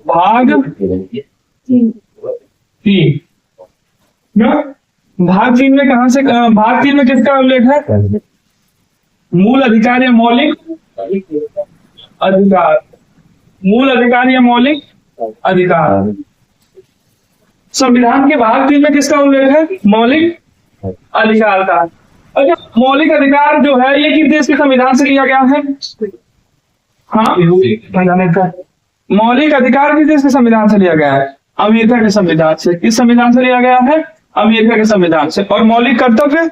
भाग 3 ना, भाग 3 में कहां से, भाग 3 में किसका उल्लेख है? मूल अधिकार या मौलिक अधिकार, मूल अधिकार या मौलिक अधिकार। संविधान के भाग 3 में किसका उल्लेख है? मौलिक अधिकार का। अच्छा, मौलिक अधिकार जो है ये किस देश के संविधान से लिया गया है? हाँ, मौलिक अधिकार किस देश के संविधान से लिया गया है? अमेरिका के संविधान से। किस संविधान से लिया गया है? अमेरिका के संविधान से। और मौलिक कर्तव्य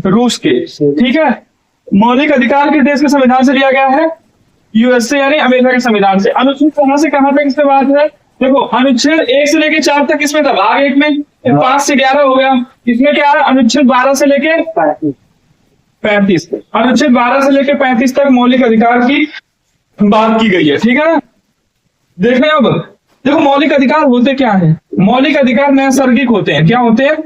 रूस के। ठीक है, मौलिक अधिकार किस देश के संविधान से लिया गया है? यूएसए यानी अमेरिका के संविधान से। अनुच्छेद कहां से कहां तक इसमें बात है? देखो, अनुच्छेद 1 से लेके 4 तक इसमें था, भाग 1 में 5 से 11 हो गया। इसमें क्या है? अनुच्छेद 12 से लेके 35, अनुच्छेद 12 से लेके 35 तक मौलिक अधिकार की बात की गई है। ठीक है ना? देख रहे हैं अब, देखो मौलिक अधिकार होते क्या है? मौलिक अधिकार नैसर्गिक होते हैं। क्या होते हैं?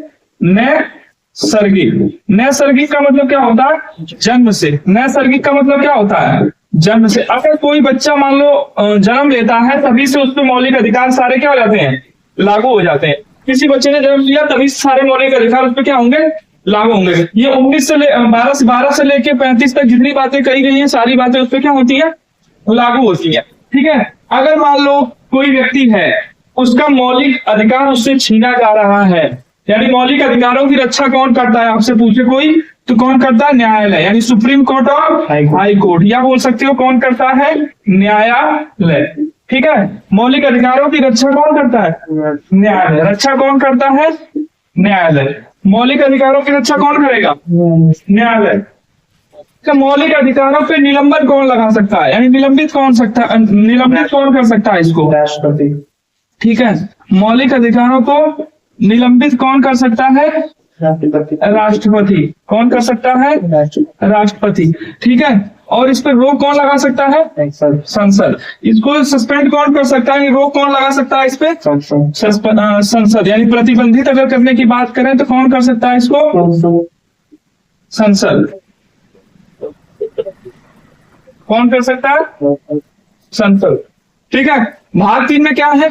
नैसर्गिक। नैसर्गिक का मतलब क्या होता है? जन्म से। नैसर्गिक का मतलब क्या होता है? जन्म से। अगर कोई बच्चा मान लो जन्म लेता है, तभी से उस पर मौलिक अधिकार सारे क्या हो जाते हैं? लागू हो जाते हैं। किसी बच्चे ने जन्म लिया तभी सारे मौलिक अधिकार उस पर क्या होंगे? लागू होंगे। ये 12 से लेके 35 तक जितनी बातें कही गई हैं, सारी बातें उस पर क्या होती है? लागू होती है। ठीक है, अगर मान लो कोई व्यक्ति है, उसका मौलिक अधिकार उससे छीना जा रहा है, यानी मौलिक अधिकारों की रक्षा कौन करता है? आपसे पूछे कोई तो कौन करता है? न्यायालय, यानी सुप्रीम कोर्ट और हाई कोर्ट, या बोल सकते हो कौन करता है? न्यायालय। ठीक है, मौलिक अधिकारों की रक्षा कौन करता है? न्यायालय। रक्षा कौन करता है? न्यायालय। मौलिक अधिकारों की रक्षा कौन करेगा? न्यायालय। मौलिक अधिकारों पे निलंबन कौन लगा सकता है, यानी निलंबित कौन कर सकता है इसको? राष्ट्रपति। ठीक है, मौलिक अधिकारों को निलंबित कौन कर सकता है? राष्ट्रपति। कौन कर सकता है? राष्ट्रपति। ठीक है, और इस पर रोक कौन लगा सकता है? संसद। इसको सस्पेंड कौन कर सकता है? रोक कौन लगा सकता है इस पे? संसद। यानी प्रतिबंधित अगर करने की बात करें तो कौन कर सकता है इसको? संसद। कौन कर सकता है? संसद। ठीक है, भाग 3 में क्या है?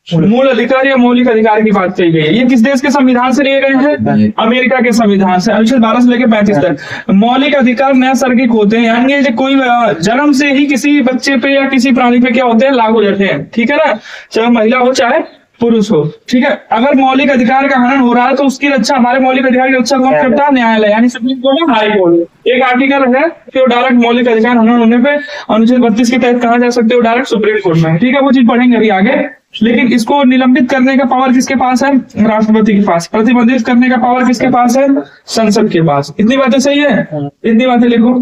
मूल अधिकार या मौलिक अधिकार की बात कही गई है। ये किस देश के संविधान से लिए गए हैं? अमेरिका के संविधान से। अनुच्छेद 12 से लेकर 35 तक। मौलिक अधिकार नैसर्गिक होते हैं, यानी कोई जन्म से ही किसी बच्चे पे या किसी प्राणी पे क्या होते हैं? लागू हो जाते हैं। ठीक है ना, चाहे महिला हो चाहे पुरुष हो। ठीक है, अगर मौलिक अधिकार का हनन हो रहा है तो उसकी रक्षा, हमारे मौलिक अधिकार की रक्षा कौन करता है? न्यायालय, यानी सुप्रीम कोर्ट और हाई कोर्ट। एक आर्टिकल है कि डायरेक्ट मौलिक अधिकार हनन होने पे अनुच्छेद 32 के तहत कहा जा सकते हो? डायरेक्ट सुप्रीम कोर्ट में। ठीक है, वो चीज पढ़ेंगे अभी आगे। लेकिन इसको निलंबित करने का पावर किसके पास है? राष्ट्रपति के पास। प्रतिबंधित करने का पावर किसके पास है? संसद के पास। इतनी बातें सही है? इतनी बातें लिखो।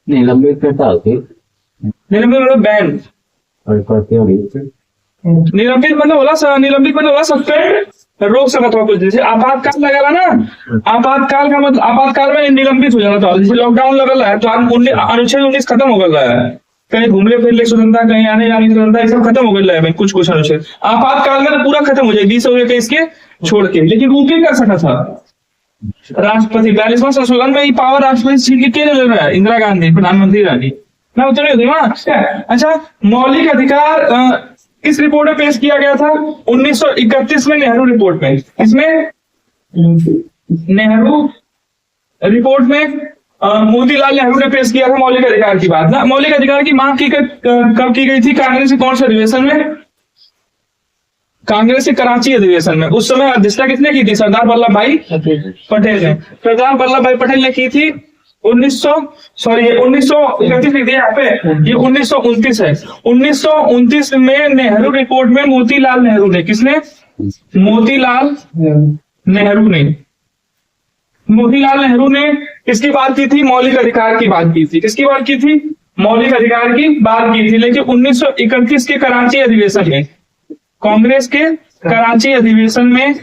निलंबित करता होती, निलंबित मतलब बैन। निलंबित मतलब होला सस्पेंड, रोक सकता हो कुछ। जैसे आपातकाल लगा ना, आपातकाल का मतलब आपातकाल में निलंबित हो जाना था। जैसे लॉकडाउन लगल है तो अनुच्छेद 19 खत्म हो गया है, कहीं घूमने फिरने स्वतंत्रता, कहीं आने जाने की स्वतंत्रता, सब खत्म हो गया है। कुछ अनुच्छेद आपातकाल में तो पूरा खत्म हो जाए 20 हो गए इसके छोड़ के, लेकिन वो भी कर सकता था राष्ट्रपति। 42वां संशोधन में ये पावर राष्ट्रपति छीन के क्या ले रहा है? इंदिरा गांधी प्रधानमंत्री रानी। मैं उत्तर नहीं दूंगा। अच्छा, मौलिक अधिकार किस रिपोर्ट में पेश किया गया था? 1931 में नेहरू रिपोर्ट में। इसमें नेहरू रिपोर्ट में मोतीलाल नेहरू ने पेश किया था मौलिक अधिकार की बात ना। मौलिक अधिकार की मांग कब की गई थी? कांग्रेस के कौन से अधिवेशन में? कांग्रेस के कराची अधिवेशन में। उस समय अध्यक्षता किसने की थी? सरदार वल्लभ भाई पटेल ने। सरदार वल्लभ भाई पटेल ने की थी 1931 लिख दिया यहाँ पे, ये 1929 है। 1929 में नेहरू रिपोर्ट में मोतीलाल नेहरू ने, किसने? मोतीलाल नेहरू ने किसकी बात की थी? मौलिक अधिकार की बात की थी। किसकी बात की थी? मौलिक अधिकार की बात की थी। लेकिन 1931 के कराची अधिवेशन में, कांग्रेस के कराची अधिवेशन में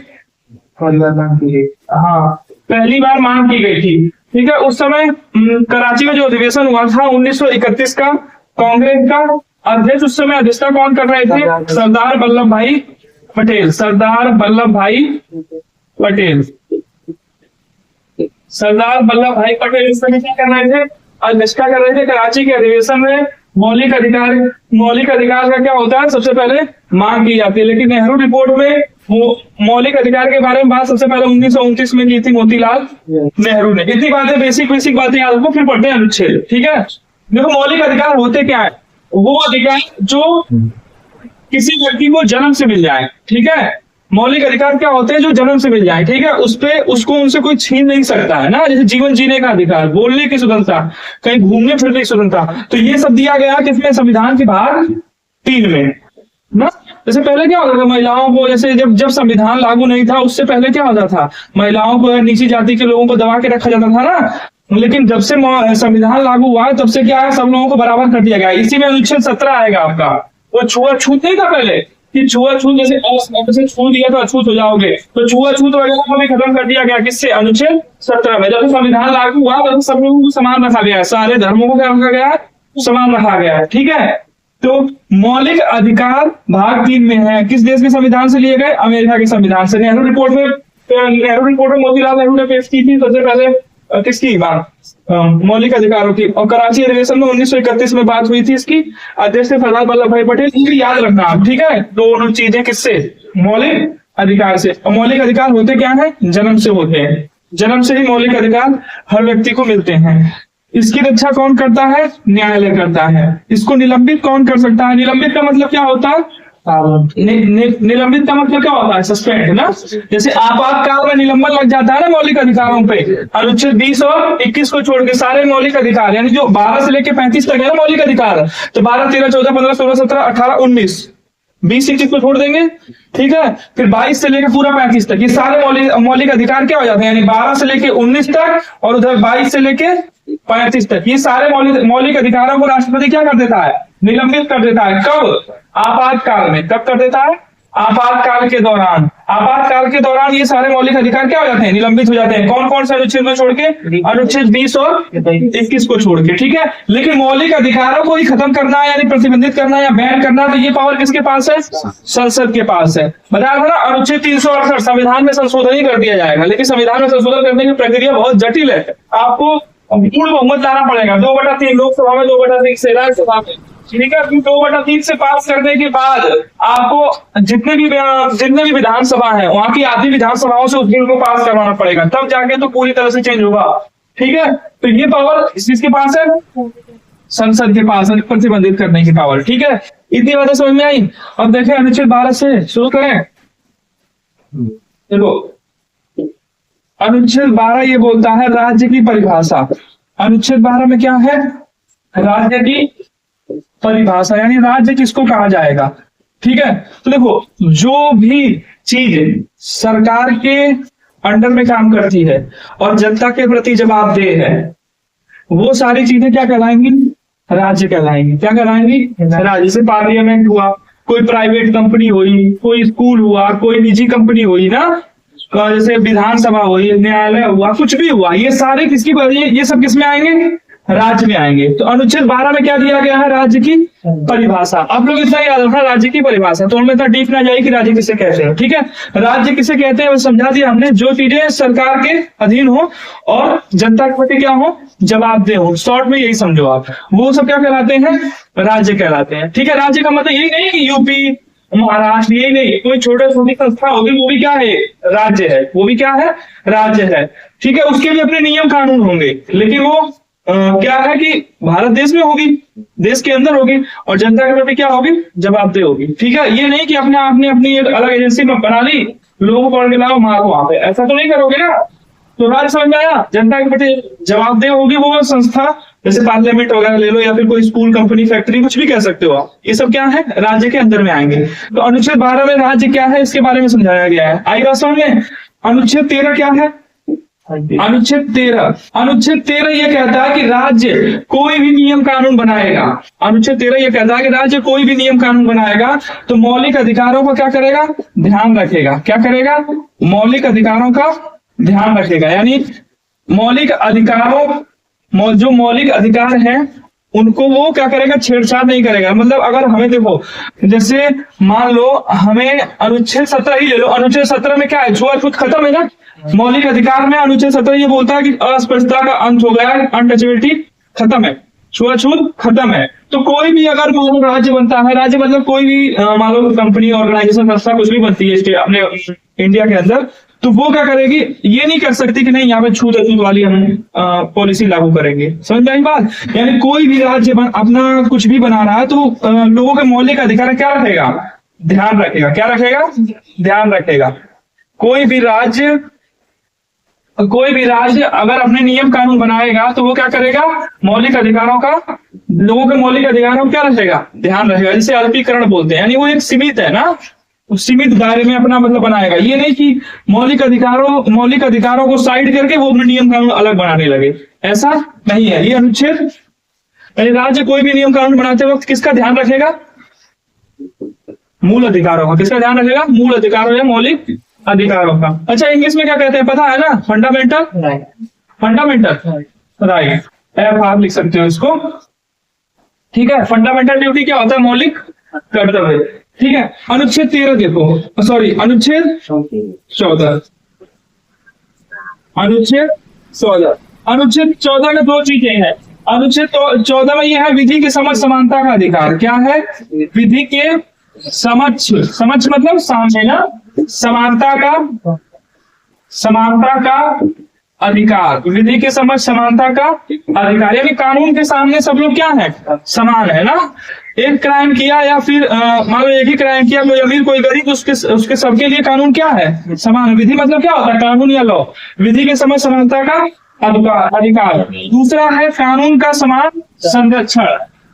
पहली बार मांग की गई थी। ठीक है, उस समय कराची में जो अधिवेशन हुआ था 1931 का, कांग्रेस का अध्यक्ष उस समय अध्यक्षता कौन कर रहे थे? सरदार वल्लभ भाई पटेल। सरदार वल्लभ भाई पटेल इस समय क्या कर रहे थे? अध्यक्षता कर रहे थे कराची के अधिवेशन में मौलिक अधिकार का क्या होता है? सबसे पहले मांग की जाती है, लेकिन नेहरू रिपोर्ट में वो मौलिक अधिकार के बारे में बात सबसे पहले 1929 में की थी मोतीलाल नेहरू ने। इतनी बातें बेसिक बातें याद रखो, फिर पढ़ते हैं अनुच्छेद। ठीक है, देखो मौलिक अधिकार होते क्या है? वो अधिकार जो किसी व्यक्ति को जन्म से मिल जाए। ठीक है, मौलिक अधिकार क्या होते हैं? जो जन्म से मिल जाए। ठीक है, उसको उनसे कोई छीन नहीं सकता है ना। जैसे जीवन जीने का अधिकार, बोलने की स्वतंत्रता, कहीं घूमने फिरने की स्वतंत्रता, तो ये सब दिया गया किसमें? संविधान के भाग 3 में ना। जैसे पहले क्या होता था महिलाओं को, जैसे जब संविधान लागू नहीं था उससे पहले क्या होता था? महिलाओं को, नीची जाति के लोगों को दबा के रखा जाता था ना। लेकिन जब से संविधान लागू हुआ है तब से क्या है? सब लोगों को बराबर कर दिया गया। इसी में अनुच्छेद 17 आएगा आपका। वो छुआछूत नहीं था पहले कि छुआछूत जैसे छू दिया तो अछूत हो जाओगे, तो छुआछूत वगैरह को भी खत्म कर दिया गया। किससे? अनुच्छेद 17 में। जब संविधान लागू हुआ तब सब लोगों को समान रखा गया है, सारे धर्मों को क्या रखा गया है? समान रखा गया है। ठीक है, तो मौलिक अधिकार भाग 3 में है। किस देश के संविधान से लिए गए? अमेरिका के संविधान से। नेहरू रिपोर्ट में मोतीलाल नेहरू ने पेश की थी सबसे पहले किसकी बात? मौलिक अधिकारों की। और कराची अधिवेशन में 1931 में बात हुई थी इसकी, अध्यक्ष थे सरदार वल्लभ भाई पटेल। ये याद रखना आप। ठीक है, दोनों चीजें किससे? मौलिक अधिकार से। और मौलिक अधिकार होते क्या है? जन्म से होते हैं। जन्म से ही मौलिक अधिकार हर व्यक्ति को मिलते हैं। इसकी रक्षा कौन करता है? न्यायालय करता है। इसको निलंबित कौन कर सकता है? निलंबित का मतलब क्या होता है? निलंबित का मतलब क्या होता है? सस्पेंड ना। जैसे आपातकाल में निलंबन लग जाता है ना मौलिक अधिकारों पे। अनुच्छेद 20 और 21 को छोड़ के सारे मौलिक अधिकार, यानी जो 12 से लेकर 35 तक है ना मौलिक अधिकार, तो 12, 13, 14, 15, 16, 17, 18, 19, 20, 21 को छोड़ देंगे। ठीक है, फिर 22 से लेकर पूरा 35 तक ये सारे मौलिक अधिकार क्या हो जाते हैं? यानी 12 से लेकर 19 तक और उधर 22 से लेकर 35 तक ये सारे मौलिक अधिकारों को राष्ट्रपति क्या कर देता है? निलंबित कर देता है। कब? आपातकाल में। कब कर देता है? आपातकाल के दौरान। आपातकाल के दौरान ये सारे मौलिक अधिकार क्या हो जाते हैं? निलंबित हो जाते हैं। कौन कौन से अनुच्छेद को छोड़ के? अनुच्छेद 20 और 21 को छोड़ के। ठीक है, लेकिन मौलिक अधिकारों को ही खत्म करना है, यानी प्रतिबंधित करना या बैन करना, तो ये पावर किसके पास है? संसद के पास है। बताया था ना, अनुच्छेद 368 संविधान में संशोधन ही कर दिया जाएगा, लेकिन संविधान में संशोधन करने की प्रक्रिया बहुत जटिल है। आपको पूर्ण बहुमत लाना पड़ेगा। 2/3 लोकसभा में, 2/3 से राज्यसभा में। ठीक है, 2/3 से पास करने के बाद आपको जितने भी विधानसभा है वहां की आधी विधानसभाओं से उस बिल को पास करवाना पड़ेगा, तब जाके तो पूरी तरह से चेंज होगा। ठीक है, तो ये पावर किसके पास है? संसद के पास है, प्रतिबंधित करने की पावर। ठीक है, इतनी बातें समझ में आई। अब देखें अनुच्छेद 12 से शुरू करें। देखो अनुच्छेद 12 ये बोलता है राज्य की परिभाषा। अनुच्छेद 12 में क्या है? राज्य की परिभाषा, यानी राज्य किसको कहा जाएगा। ठीक है, तो देखो जो भी चीज सरकार के अंडर में काम करती है और जनता के प्रति जवाबदेह है, वो सारी चीजें क्या कहलाएंगी? राज्य कहलाएंगी। क्या कहलाएंगी? राज्य। से पार्लियामेंट हुआ, कोई प्राइवेट कंपनी हुई, कोई स्कूल हुआ, कोई निजी कंपनी हुई ना, जैसे विधानसभा हुई, न्यायालय हुआ, कुछ भी हुआ, ये सारे किसकी? ये सब किसमें आएंगे? राज्य में आएंगे। तो अनुच्छेद 12 में क्या दिया गया है? राज्य की परिभाषा। आप लोग इतना याद रखना, राज्य की परिभाषा। तो उनमें इतना डीप ना जाए कि राज्य किसे कहते हैं। ठीक है, राज्य किसे कहते हैं वो समझा दिया हमने। जो चीजें सरकार के अधीन हो और जनता के प्रति क्या हो? जवाबदेह हो। शॉर्ट में यही समझो आप, वो सब क्या कहलाते हैं? राज्य कहलाते हैं। ठीक है, राज्य का मतलब यही नहीं कि यूपी, महाराष्ट्र, यही नहीं, कोई छोटी संस्था होगी वो भी क्या है? राज्य है। वो भी क्या है? राज्य है। ठीक है, उसके भी अपने नियम कानून होंगे, लेकिन वो क्या है कि भारत देश में होगी, देश के अंदर होगी और जनता के प्रति क्या होगी? जवाबदेह होगी। ठीक है, ये नहीं कि आपने अपनी एक अलग एजेंसी में बना ली, लोगों को पकड़ के लाओ मारो वहां पे, ऐसा तो नहीं करोगे ना। तो राज्य समझ में आया? जनता के प्रति जवाबदेह होगी वो संस्था, जैसे पार्लियामेंट वगैरह ले लो या फिर कोई स्कूल, कंपनी, फैक्ट्री, कुछ भी कह सकते हो आप। ये सब क्या है? राज्य के अंदर में आएंगे। तो अनुच्छेद 12 में राज्य क्या है इसके बारे में समझाया गया है। आई बात समझ में? अनुच्छेद 13 क्या है? अनुच्छेद 13 ये कहता है कि राज्य कोई भी नियम कानून बनाएगा। अनुच्छेद 13 ये कहता है कि राज्य कोई भी नियम कानून बनाएगा तो मौलिक अधिकारों का क्या करेगा? ध्यान रखेगा। क्या करेगा? मौलिक अधिकारों का ध्यान रखेगा। यानी मौलिक अधिकारों, जो मौलिक अधिकार हैं उनको वो क्या करेगा? छेड़छाड़ नहीं करेगा। मतलब अगर हमें देखो, जैसे मान लो हमें अनुच्छेद 17 ही ले लो। अनुच्छेद 17 में क्या है? छुआछूत खत्म है ना। मौलिक अधिकार में अनुच्छेद 17 ये बोलता है कि अस्पृश्यता का अंत हो गया है, अनटचेबिलिटी खत्म है, छुआछूत खत्म है। तो कोई भी अगर मान लो राज्य बनता है, राज्य मतलब कोई भी मान लो कंपनी, ऑर्गेनाइजेशन, संस्था कुछ भी बनती है स्टेट अपने इंडिया के अंदर, तो वो क्या करेगी, ये नहीं कर सकती कि नहीं यहाँ पे छूत अछूत वाली हम पॉलिसी लागू करेंगे। समझ में आई बात? यानी कोई भी राज्य अपना कुछ भी बना रहा है तो लोगों के मौलिक अधिकार क्या रखेगा, ध्यान रखेगा। क्या रखेगा? ध्यान रखेगा। कोई भी राज्य अगर अपने नियम कानून बनाएगा तो वो क्या करेगा, मौलिक अधिकारों का, लोगों के मौलिक अधिकारों का क्या रखेगा, ध्यान रखेगा। जिसे अल्पीकरण बोलते हैं, यानी वो एक सीमित है ना, सीमित दायरे में अपना मतलब बनाएगा। ये नहीं कि मौलिक अधिकारों को साइड करके वो अपने नियम कानून अलग बनाने लगे, ऐसा नहीं है। ये अनुच्छेद, राज्य कोई भी नियम कानून बनाते वक्त किसका ध्यान रखेगा, मूल अधिकारों का। किसका ध्यान रखेगा, मूल अधिकारों या मौलिक अधिकारों का। अच्छा, इंग्लिश में क्या कहते हैं पता है ना, फंडामेंटल, फंडामेंटल राइट, FR लिख सकते हो इसको, ठीक है। फंडामेंटल ड्यूटी क्या होता है, मौलिक कर्तव्य, ठीक है। अनुच्छेद 13 देखो, सॉरी अनुच्छेद 14, अनुच्छेद 14, अनुच्छेद 14 में 2 चीजें हैं। अनुच्छेद 14 में यह है विधि के समक्ष समानता का अधिकार। क्या है, विधि के समक्ष, समक्ष मतलब सामने ना, समानता का अधिकार, विधि के समक्ष समानता का अधिकार, यानी कानून के सामने सब लोग क्या है, समान है ना। एक क्राइम किया या फिर मान लो एक ही क्राइम किया, कोई अमीर कोई गरीब, उसके सबके लिए कानून क्या है, समान है। विधि मतलब क्या होता है, कानून या लॉ, विधि के समक्ष समानता का अधिकार। दूसरा है कानून का समान संरक्षण,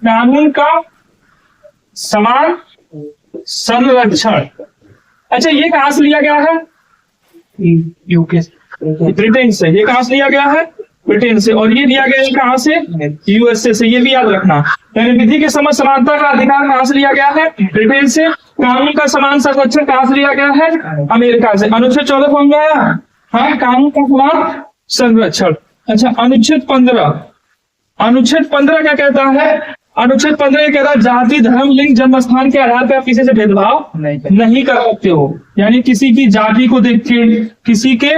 कानून का समान संरक्षण। अच्छा, ये कहां से लिया गया है, यूके, ब्रिटेन से। ये कहां से लिया गया है, ब्रिटेन से। और ये लिया गया है कहां से, USA से। ये भी याद रखना। यानी विधि के समक्ष समानता का अधिकार कहां से लिया गया है, ब्रिटेन से। कानून का समान संरक्षण कहां से लिया गया है, अमेरिका से। अनुच्छेद 14 समझ में आया, हाँ, कानून का समान संरक्षण। अच्छा, अनुच्छेद 15, अनुच्छेद 15 क्या कहता है, अनुच्छेद 15 ये कहता है जाति, धर्म, लिंग, जन्म स्थान के आधार पर आप किसी से भेदभाव नहीं कर सकते हो। यानी किसी की जाति को देख के, किसी के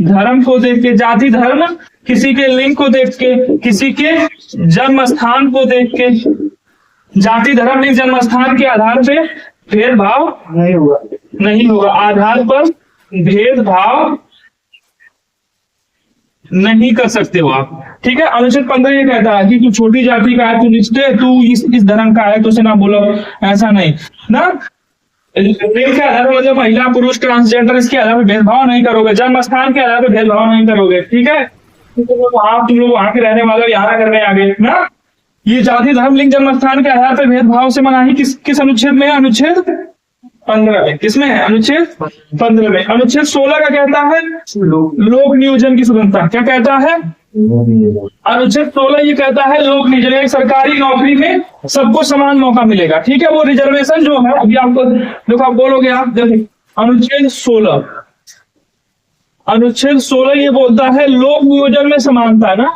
धर्म को देख के, जाति धर्म, किसी के लिंग को देख के, किसी के जन्म स्थान को देख के, जाति धर्म लिंग जन्म स्थान के आधार पे भेदभाव नहीं होगा, आधार पर भेदभाव नहीं कर सकते हो आप, ठीक है। अनुच्छेद 15 ये कहता है कि तू छोटी जाति का है, तू निचले, तू इस धर्म का है, तो उसे ना बोलो, ऐसा नहीं ना। लिंग के आधार पर मतलब महिला पुरुष ट्रांसजेंडर, इसके आधार पर भेदभाव नहीं करोगे, जन्म स्थान के आधार पर भेदभाव नहीं करोगे, ठीक है। तुम लोग वहां के रहने वाले यहाँ करने आगे ना। ये जाति धर्म लिंग जन्म स्थान के आधार पर भेदभाव से मनाही किस अनुच्छेद में है, अनुच्छेद 15 में। किसमें है, अनुच्छेद 15 में। अनुच्छेद 16 का कहता है लोक नियोजन की स्वतंत्रता। क्या कहता है, अनुच्छेद 16 ये कहता है लोक नियोजन, सरकारी नौकरी में सबको समान मौका मिलेगा, ठीक है। वो रिजर्वेशन जो है, अभी आपको देखो, आप बोलोगे, आप देखो अनुच्छेद 16, अनुच्छेद 16 ये बोलता है लोक नियोजन में समानता ना,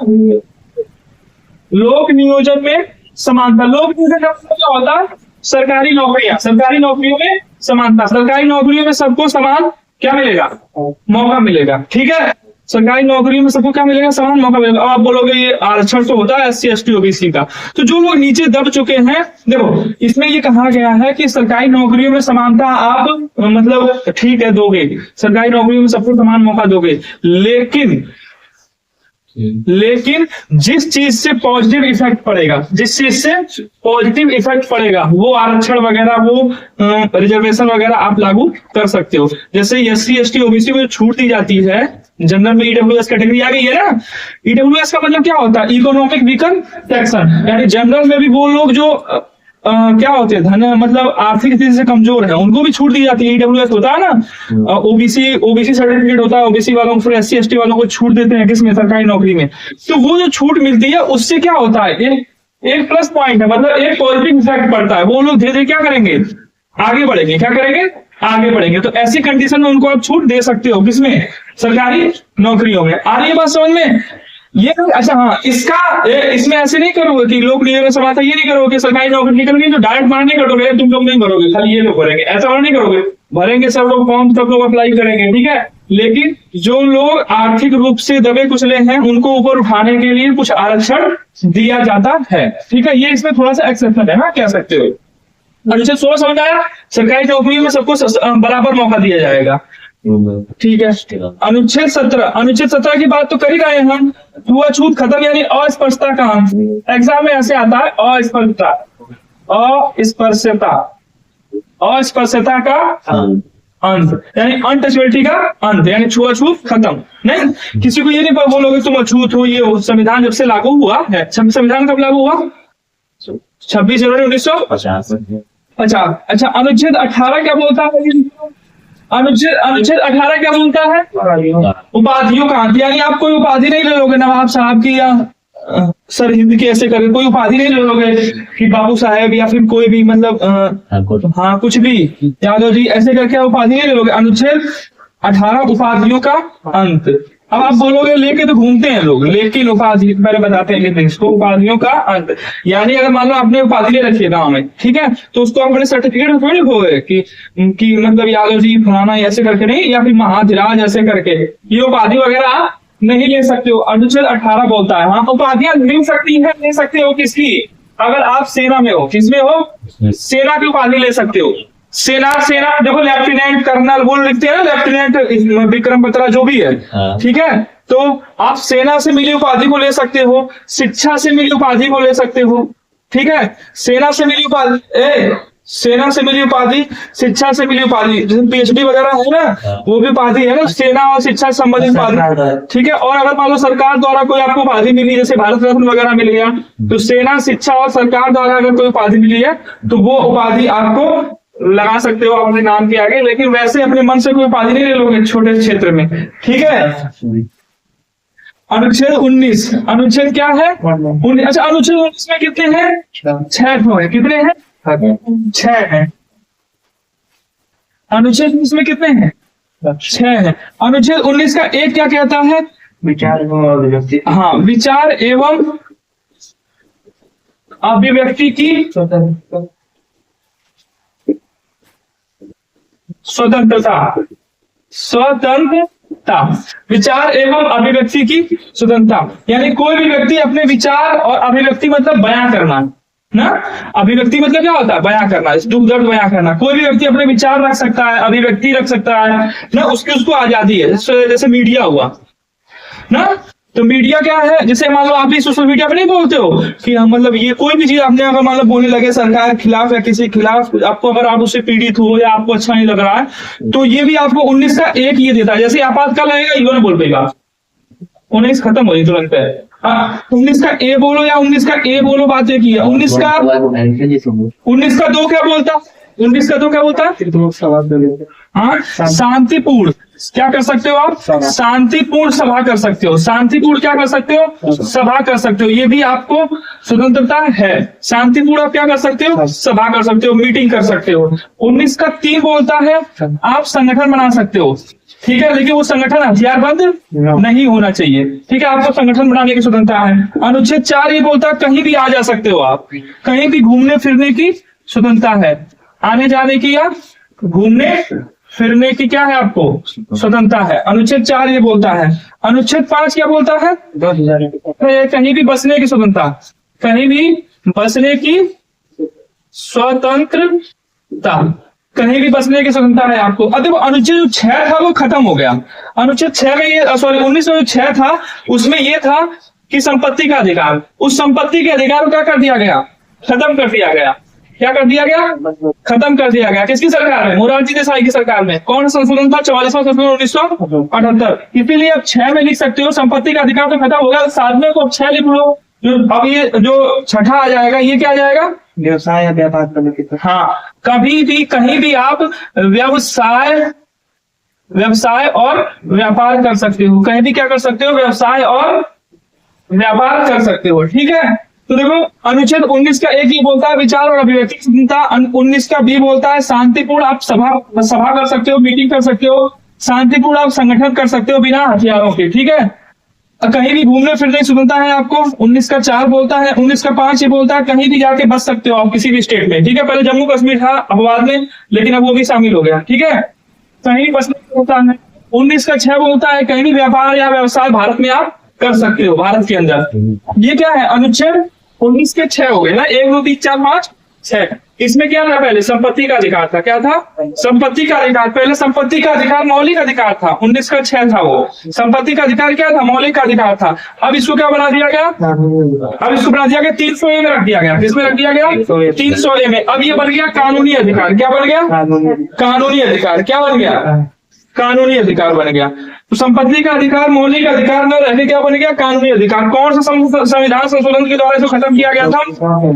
लोक नियोजन में समानता। लोक नियोजन क्या होता है, सरकारी नौकरियां, सरकारी नौकरियों में समानता, सरकारी नौकरियों में सबको समान क्या मिलेगा, मौका मिलेगा, ठीक है। सरकारी नौकरियों में सबको क्या मिलेगा, समान मौका मिलेगा। अब आप बोलोगे ये आरक्षण तो होता है SC ST OBC का, तो जो लोग नीचे दब चुके हैं, देखो इसमें ये कहा गया है कि सरकारी नौकरियों में समानता आप मतलब ठीक है दोगे, सरकारी नौकरियों में सबको समान मौका दोगे, लेकिन जिस चीज से पॉजिटिव इफेक्ट पड़ेगा, जिस चीज से पॉजिटिव इफेक्ट पड़ेगा, वो आरक्षण वगैरह, वो रिजर्वेशन वगैरह आप लागू कर सकते हो। जैसे SC ST OBC को छूट दी जाती है, जनरल में EWS कैटेगरी आ गई है ना। EWS का मतलब क्या होता है, इकोनॉमिक वीकर सेक्शन, यानी जनरल में भी वो लोग जो क्या होते हैं, धन मतलब आर्थिक स्थिति से कमजोर है, उनको भी छूट दी जाती है। EWS होता है ना, ओबीसी सर्टिफिकेट होता है, ओबीसी वालों को, फिर SC ST वालों को छूट देते हैं किसमें, सरकारी नौकरी में। तो वो जो छूट मिलती है उससे क्या होता है, एक प्लस पॉइंट है, मतलब एक पॉजिटिव इफेक्ट पड़ता है। वो लोग धीरे धीरे क्या करेंगे, आगे बढ़ेंगे, क्या करेंगे, आगे बढ़ेंगे। तो ऐसी कंडीशन में उनको आप छूट दे सकते हो, किसमें, सरकारी नौकरियों में। आ रही है बात समझ में। ये अच्छा हाँ, इसमें ऐसे नहीं करोगे कि लोक नियोजन सभा था, ये नहीं करोगे सरकारी नौकरी निकल तो डायरेक्ट मार नहीं करोगे, तुम लोग नहीं भरोगे, खाली ये लोग भरेंगे, ऐसा वाला नहीं करोगे। भरेंगे सब लोग फॉर्म, सब लोग अप्लाई करेंगे, ठीक है। लेकिन जो लोग आर्थिक रूप से दबे कुचले हैं उनको ऊपर उठाने के लिए कुछ आरक्षण दिया जाता है, ठीक है। ये इसमें थोड़ा सा एक्सेप्शन है, हाँ कह सकते हो। अनुच्छेद 16 समझ आया, सरकारी नौकरी में सबको बराबर मौका दिया जाएगा, ठीक है। अनुच्छेद 17 की बात तो कर ही रहे हैं हम, छूआछूत खत्म यानी अस्पृश्यता का अंत। एग्जाम में ऐसे आता है अस्पृश्यता, अस्पृश्यता का अंत यानी अनटचेबिलिटी का अंत, यानी छुआछूत खत्म। नहीं, किसी को ये नहीं बोलोगे तुम अछूत हो, ये हो। संविधान जब से लागू हुआ है, संविधान कब लागू हुआ? 26 जनवरी 1950। अच्छा, अनुच्छेद 18 क्या बोलता है? अनुच्छेद 18 क्या बोलता है? उपाधियों का अंत, यानी आप कोई उपाधि नहीं ले लोगे नवाब साहब की या सर हिंद की, ऐसे करके कोई उपाधि नहीं ले लोगे कि बाबू साहब या फिर कोई भी, मतलब हाँ कुछ भी, यादव जी, ऐसे करके आप उपाधि नहीं ले लोगे। अनुच्छेद 18 उपाधियों का अंत। अब आप बोलोगे लेके तो घूमते हैं लोग, लेकिन उपाधि पहले बताते हैं इसको, उपाधियों का अंत यानी अगर मान लो आपने उपाधि ले रखी है गाँव में, ठीक है, तो उसको आप अपने सर्टिफिकेट में थोड़ी लिखोगे कि मतलब यादव जी फलाना ऐसे करके नहीं, या फिर महाधिराज ऐसे करके, ये उपाधि वगैरह आप नहीं ले सकते हो। अनुच्छेद 18 बोलता है हाँ उपाधियां मिल सकती है, ले सकते हो किसकी? अगर आप सेना में हो, किसमें हो? सेना की उपाधि ले सकते हो। सेना देखो, लेफ्टिनेंट कर्नल वो लिखते हैं ना, लेफ्टिनेंट विक्रम बत्रा जो भी है, ठीक है। तो आप सेना से मिली उपाधि को ले सकते हो, शिक्षा से मिली उपाधि को ले सकते हो, ठीक है। सेना से मिली उपाधि, शिक्षा से मिली उपाधि, जैसे PhD वगैरह है ना, वो भी उपाधि है ना, सेना और शिक्षा से संबंधित उपाधि, ठीक है। और अगर मान लो सरकार द्वारा कोई आपको उपाधि मिली, जैसे भारत रत्न वगैरह मिल गया, तो सेना, शिक्षा और सरकार द्वारा अगर कोई उपाधि मिली है तो वो उपाधि आपको लगा सकते हो अपने नाम के आगे, लेकिन वैसे अपने मन से कोई उपाधि नहीं ले लोगे छोटे क्षेत्र में, ठीक है। अनुच्छेद 19, अनुच्छेद क्या है? अच्छा, अनुच्छेद 19 में कितने हैं? 6 है। कितने हैं? 6 है। अनुच्छेद 19 में कितने हैं? 6 है। अनुच्छेद 19 का एक क्या कहता है? विचार एवं अभिव्यक्ति। हाँ, विचार एवं अभिव्यक्ति की स्वतंत्रता, विचार एवं अभिव्यक्ति की स्वतंत्रता, यानी कोई भी व्यक्ति अपने विचार और अभिव्यक्ति मतलब बयां करना ना, अभिव्यक्ति मतलब क्या होता है? बयां करना, दुख दर्द बयां करना। कोई भी व्यक्ति अपने विचार रख सकता है, अभिव्यक्ति रख सकता है ना, उसको आजादी है। जैसे मीडिया हुआ ना, तो मीडिया क्या है? जैसे मान लो आप भी सोशल मीडिया पे नहीं बोलते हो कि हम मतलब ये कोई भी चीज आपने अगर मान लो बोलने लगे सरकार के खिलाफ या किसी के खिलाफ, आपको अगर आप उससे पीड़ित हो या आपको अच्छा नहीं लग रहा है, तो ये भी आपको 19 का एक ये देता है। जैसे आपातकाल लगेगा, ये ना बोल पाएगा, 19 खत्म हो तुरंत है। 19 का ए बोलो या 19 का ए बोलो, बात एक ही है। 19 का 2 क्या बोलता? 19 का 2 क्या बोलता? हाँ, शांतिपूर्ण क्या कर सकते हो आप? शांतिपूर्ण सभा कर सकते हो। शांतिपूर्ण क्या कर सकते हो? सभा कर सकते हो। ये भी आपको स्वतंत्रता है। शांतिपूर्ण आप क्या कर सकते हो? सभा कर सकते हो, मीटिंग कर सकते हो। 19 का 3 बोलता है आप संगठन बना सकते हो, ठीक है, लेकिन वो संगठन हथियारबंद नहीं होना चाहिए, ठीक है, आपको संगठन बनाने की स्वतंत्रता है। अनुच्छेद 4 ये बोलता है कहीं भी आ जा सकते हो आप, कहीं भी घूमने फिरने की स्वतंत्रता है, आने जाने की या घूमने फिरने की क्या है आपको स्वतंत्रता है। अनुच्छेद 4 ये बोलता है। अनुच्छेद 5 क्या बोलता है? कहीं भी बसने की स्वतंत्रता, कहीं भी बसने की स्वतंत्रता, कहीं भी बसने की स्वतंत्रता है आपको। अब देखो, अनुच्छेद 6 था वो खत्म हो गया। अनुच्छेद 6 में ये 19 में 6 था, उसमें ये था कि संपत्ति का अधिकार, उस संपत्ति के अधिकार को क्या कर दिया गया? खत्म कर दिया गया। क्या कर दिया गया? खत्म कर दिया गया। किसकी सरकार में? मोरारजी देसाई की सरकार में। कौन संशोधन था? 44वां संशोधन 1978। इसीलिए अब 6 में लिख सकते हो संपत्ति का अधिकार तो खत्म होगा, साथ में को अब 6 लिख लो। अब ये जो छठा आ जाएगा, ये क्या आ जाएगा? व्यवसाय या व्यापार करने की। हाँ, कभी भी कहीं भी आप व्यवसाय और व्यापार कर सकते हो, कहीं भी क्या कर सकते हो? व्यवसाय और व्यापार कर सकते हो, ठीक है। तो देखो, अनुच्छेद 19 का एक ये बोलता है विचार और अभिव्यक्ति स्वतंत्रता। 19 का बी बोलता है शांतिपूर्ण आप सभा कर सकते हो, मीटिंग कर सकते हो, शांतिपूर्ण आप संगठन कर सकते हो बिना हथियारों के, ठीक है। कहीं भी घूमने फिरने की स्वतंत्रता है आपको। 19 का 4 बोलता है, 19 का 5 ये बोलता है कहीं भी जाके बस सकते हो आप किसी भी स्टेट में। ठीक है, पहले जम्मू कश्मीर था अपवाद में, लेकिन अब वो भी शामिल हो गया। ठीक है, कहीं बसने को होता है। 19 का 6 बोलता है कहीं भी व्यापार या व्यवसाय भारत में आप कर सकते हो, भारत के अंदर। ये क्या है, अनुच्छेद 19 के 6 हो गए ना, 1 2 3 4 5 6। इसमें क्या था, पहले संपत्ति का अधिकार था। क्या था, संपत्ति का अधिकार। पहले संपत्ति का अधिकार मौलिक अधिकार था, 19 का 6 था वो। संपत्ति का अधिकार क्या था, मौलिक अधिकार था। अब इसको क्या बना दिया गया, अब इसको बना दिया गया 300A में रख दिया गया। किसमें रख दिया गया, 300A में। अब ये बन गया कानूनी अधिकार। क्या बन गया, कानूनी अधिकार। क्या बन गया, कानूनी अधिकार बन गया। तो संपत्ति का अधिकार मौलिक अधिकार में रहने क्या बन गया, कानूनी अधिकार। कौन सा संविधान संशोधन के द्वारा इसको खत्म किया गया था,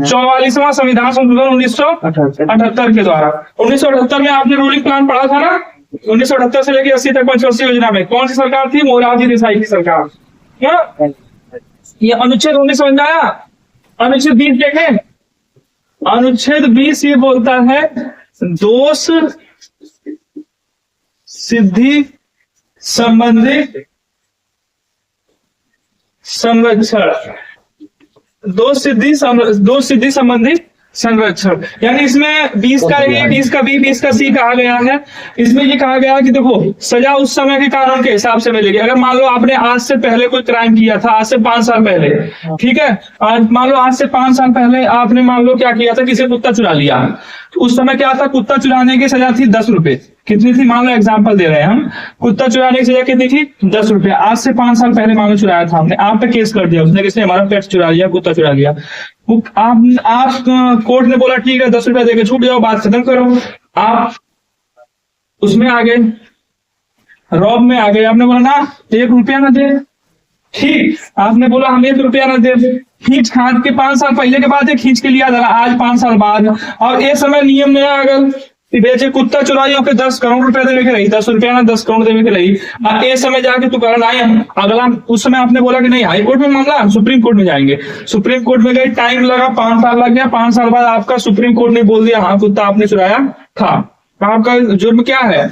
44वां संविधान संशोधन 1978 के द्वारा। 1978 में आपने रूलिंग प्लान पढ़ा था ना, 1978 से लेकर 80 तक पंचवर्षीय योजना में कौन सी सरकार थी, मोरारजी देसाई की सरकार। क्या ये अनुच्छेद 19 समझ में आया। अनुच्छेद 20 देखें, अनुच्छेद 20 ये बोलता है दोष सिद्धि संबंधी संरक्षण, दोष सिद्धि संबंधी संरक्षण। यानी इसमें 20 का ए, 20 का बी, 20 का सी कहा गया है। इसमें ये कहा गया कि देखो सजा उस समय के कानून के हिसाब से मिलेगी। अगर मान लो आपने आज से पहले कोई क्राइम किया था, आज से 5 साल पहले, ठीक है, आज मान लो आज से 5 साल पहले आपने मान लो क्या किया था, किसी कुत्ता चुरा लिया। तो उस समय क्या था, कुत्ता चुराने की सजा थी 10 रुपए। कितनी थी, मान लो एग्जाम्पल दे रहे हैं हम, कुत्ता चुराने की सजा कितनी थी, 10 रुपए। आज से 5 साल पहले मान लो चुराया था हमने, आप पे केस कर दिया उसने, किसने, हमारा पेट चुरा लिया, कुत्ता चुरा लिया। आप कोर्ट ने बोला ठीक है 10 रुपया देके छूट जाओ, बात खत्म करो। आप उसमें आ गए, रॉब में आ गए, आपने बोला ना 1 रुपया ना दे, ठीक, आपने बोला हम 1 रुपया ना दे, खींच खाद के 5 साल पहले के बाद खींच के लिया था, आज 5 साल बाद। और ये समय नियम नया अगर बेचे कुत्ता चुराइयों के 10 करोड़ रुपया देवे के रही, 10 रुपया ना 10 करोड़ देवे के रही। और ये समय जाके तू करना आए अगला, उस समय आपने बोला कि नहीं हाई कोर्ट में मामला, सुप्रीम कोर्ट में जाएंगे। सुप्रीम कोर्ट में गए, टाइम लगा, 5 साल लग गया। 5 साल बाद आपका सुप्रीम कोर्ट ने बोल दिया हाँ कुत्ता आपने चुराया था, आपका जुर्म क्या है,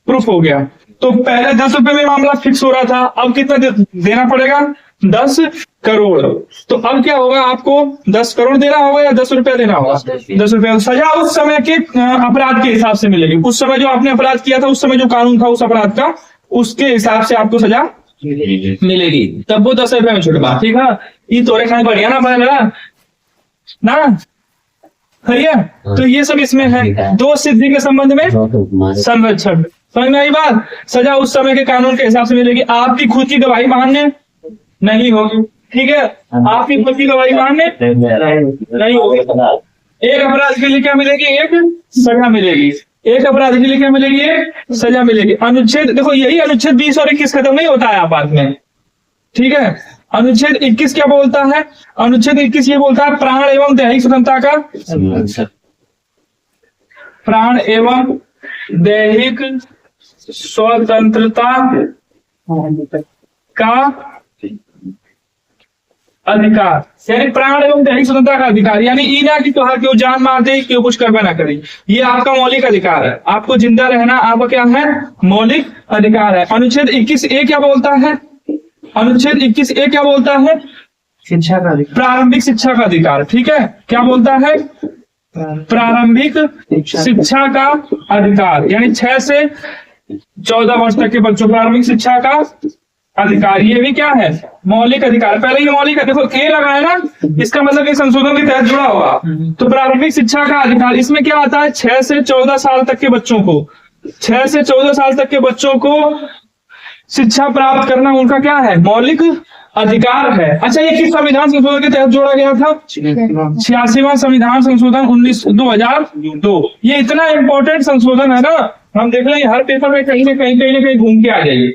प्रूफ हो गया। तो पहले 10 रुपए में मामला फिक्स हो रहा था, अब कितना देना पड़ेगा, 10 करोड़। तो अब क्या होगा, आपको 10 करोड़ देना होगा या 10 रुपया देना होगा, 10 रुपया। सजा उस समय के अपराध के हिसाब से मिलेगी। उस समय जो आपने अपराध किया था, उस समय जो कानून था उस अपराध का, उसके हिसाब से आपको सजा मिलेगी। तब वो 10 रुपये में छुटवा, ठीक है। ये तोरे खाने बढ़िया ना बनेगा ना, है। तो ये सब इसमें है। दोष सिद्धि के संबंध में संरक्षण, समझ में आई बात। सजा उस समय के कानून के हिसाब से मिलेगी। आपकी खुद की गवाही मानने नहीं होगी, ठीक है, आपकी खुद की गवाही मानने नहीं होगी। एक अपराध के लिए क्या मिलेगी, एक सजा मिलेगी। एक अपराध के लिए क्या मिलेगी, एक सजा मिलेगी। अनुच्छेद देखो, यही अनुच्छेद 20 और 21 खत्म नहीं होता है आप बाद में, ठीक है। अनुच्छेद 21 क्या बोलता है, अनुच्छेद 21 ये बोलता है प्राण एवं दैहिक स्वतंत्रता का, प्राण एवं दैहिक स्वतंत्रता का अधिकार, यानी प्राण एवं दैहिक स्वतंत्रता का अधिकार। यानी ई ना कि तुहार क्यों जान मार दे, क्यों कुछ करवे ना करे, ये आपका मौलिक अधिकार है। आपको जिंदा रहना आपका क्या है, मौलिक अधिकार है। अनुच्छेद 21A क्या बोलता है, अनुच्छेद 21A क्या बोलता है, शिक्षा का अधिकार, प्रारंभिक शिक्षा का अधिकार, ठीक है। क्या बोलता है, प्रारंभिक शिक्षा का अधिकार, यानी 6 से 14 वर्ष तक के बच्चों प्रारंभिक शिक्षा का अधिकार। ये भी क्या है, मौलिक अधिकार। पहले ये मौलिक, देखो ए लगा है ना, इसका मतलब एक संशोधन के तहत जुड़ा होगा। तो प्रारंभिक शिक्षा का अधिकार, इसमें क्या आता है, 6 से 14 साल तक के बच्चों को, 6 से 14 साल तक के बच्चों को शिक्षा प्राप्त करना उनका क्या है, मौलिक अधिकार है। अच्छा, ये किस संविधान संशोधन के तहत जोड़ा गया था, 86वां संविधान संशोधन 2002। ये इतना इंपॉर्टेंट संशोधन है ना, हम देख लेंगे हर पेपर में कहीं ना कहीं घूम के आ जाइए,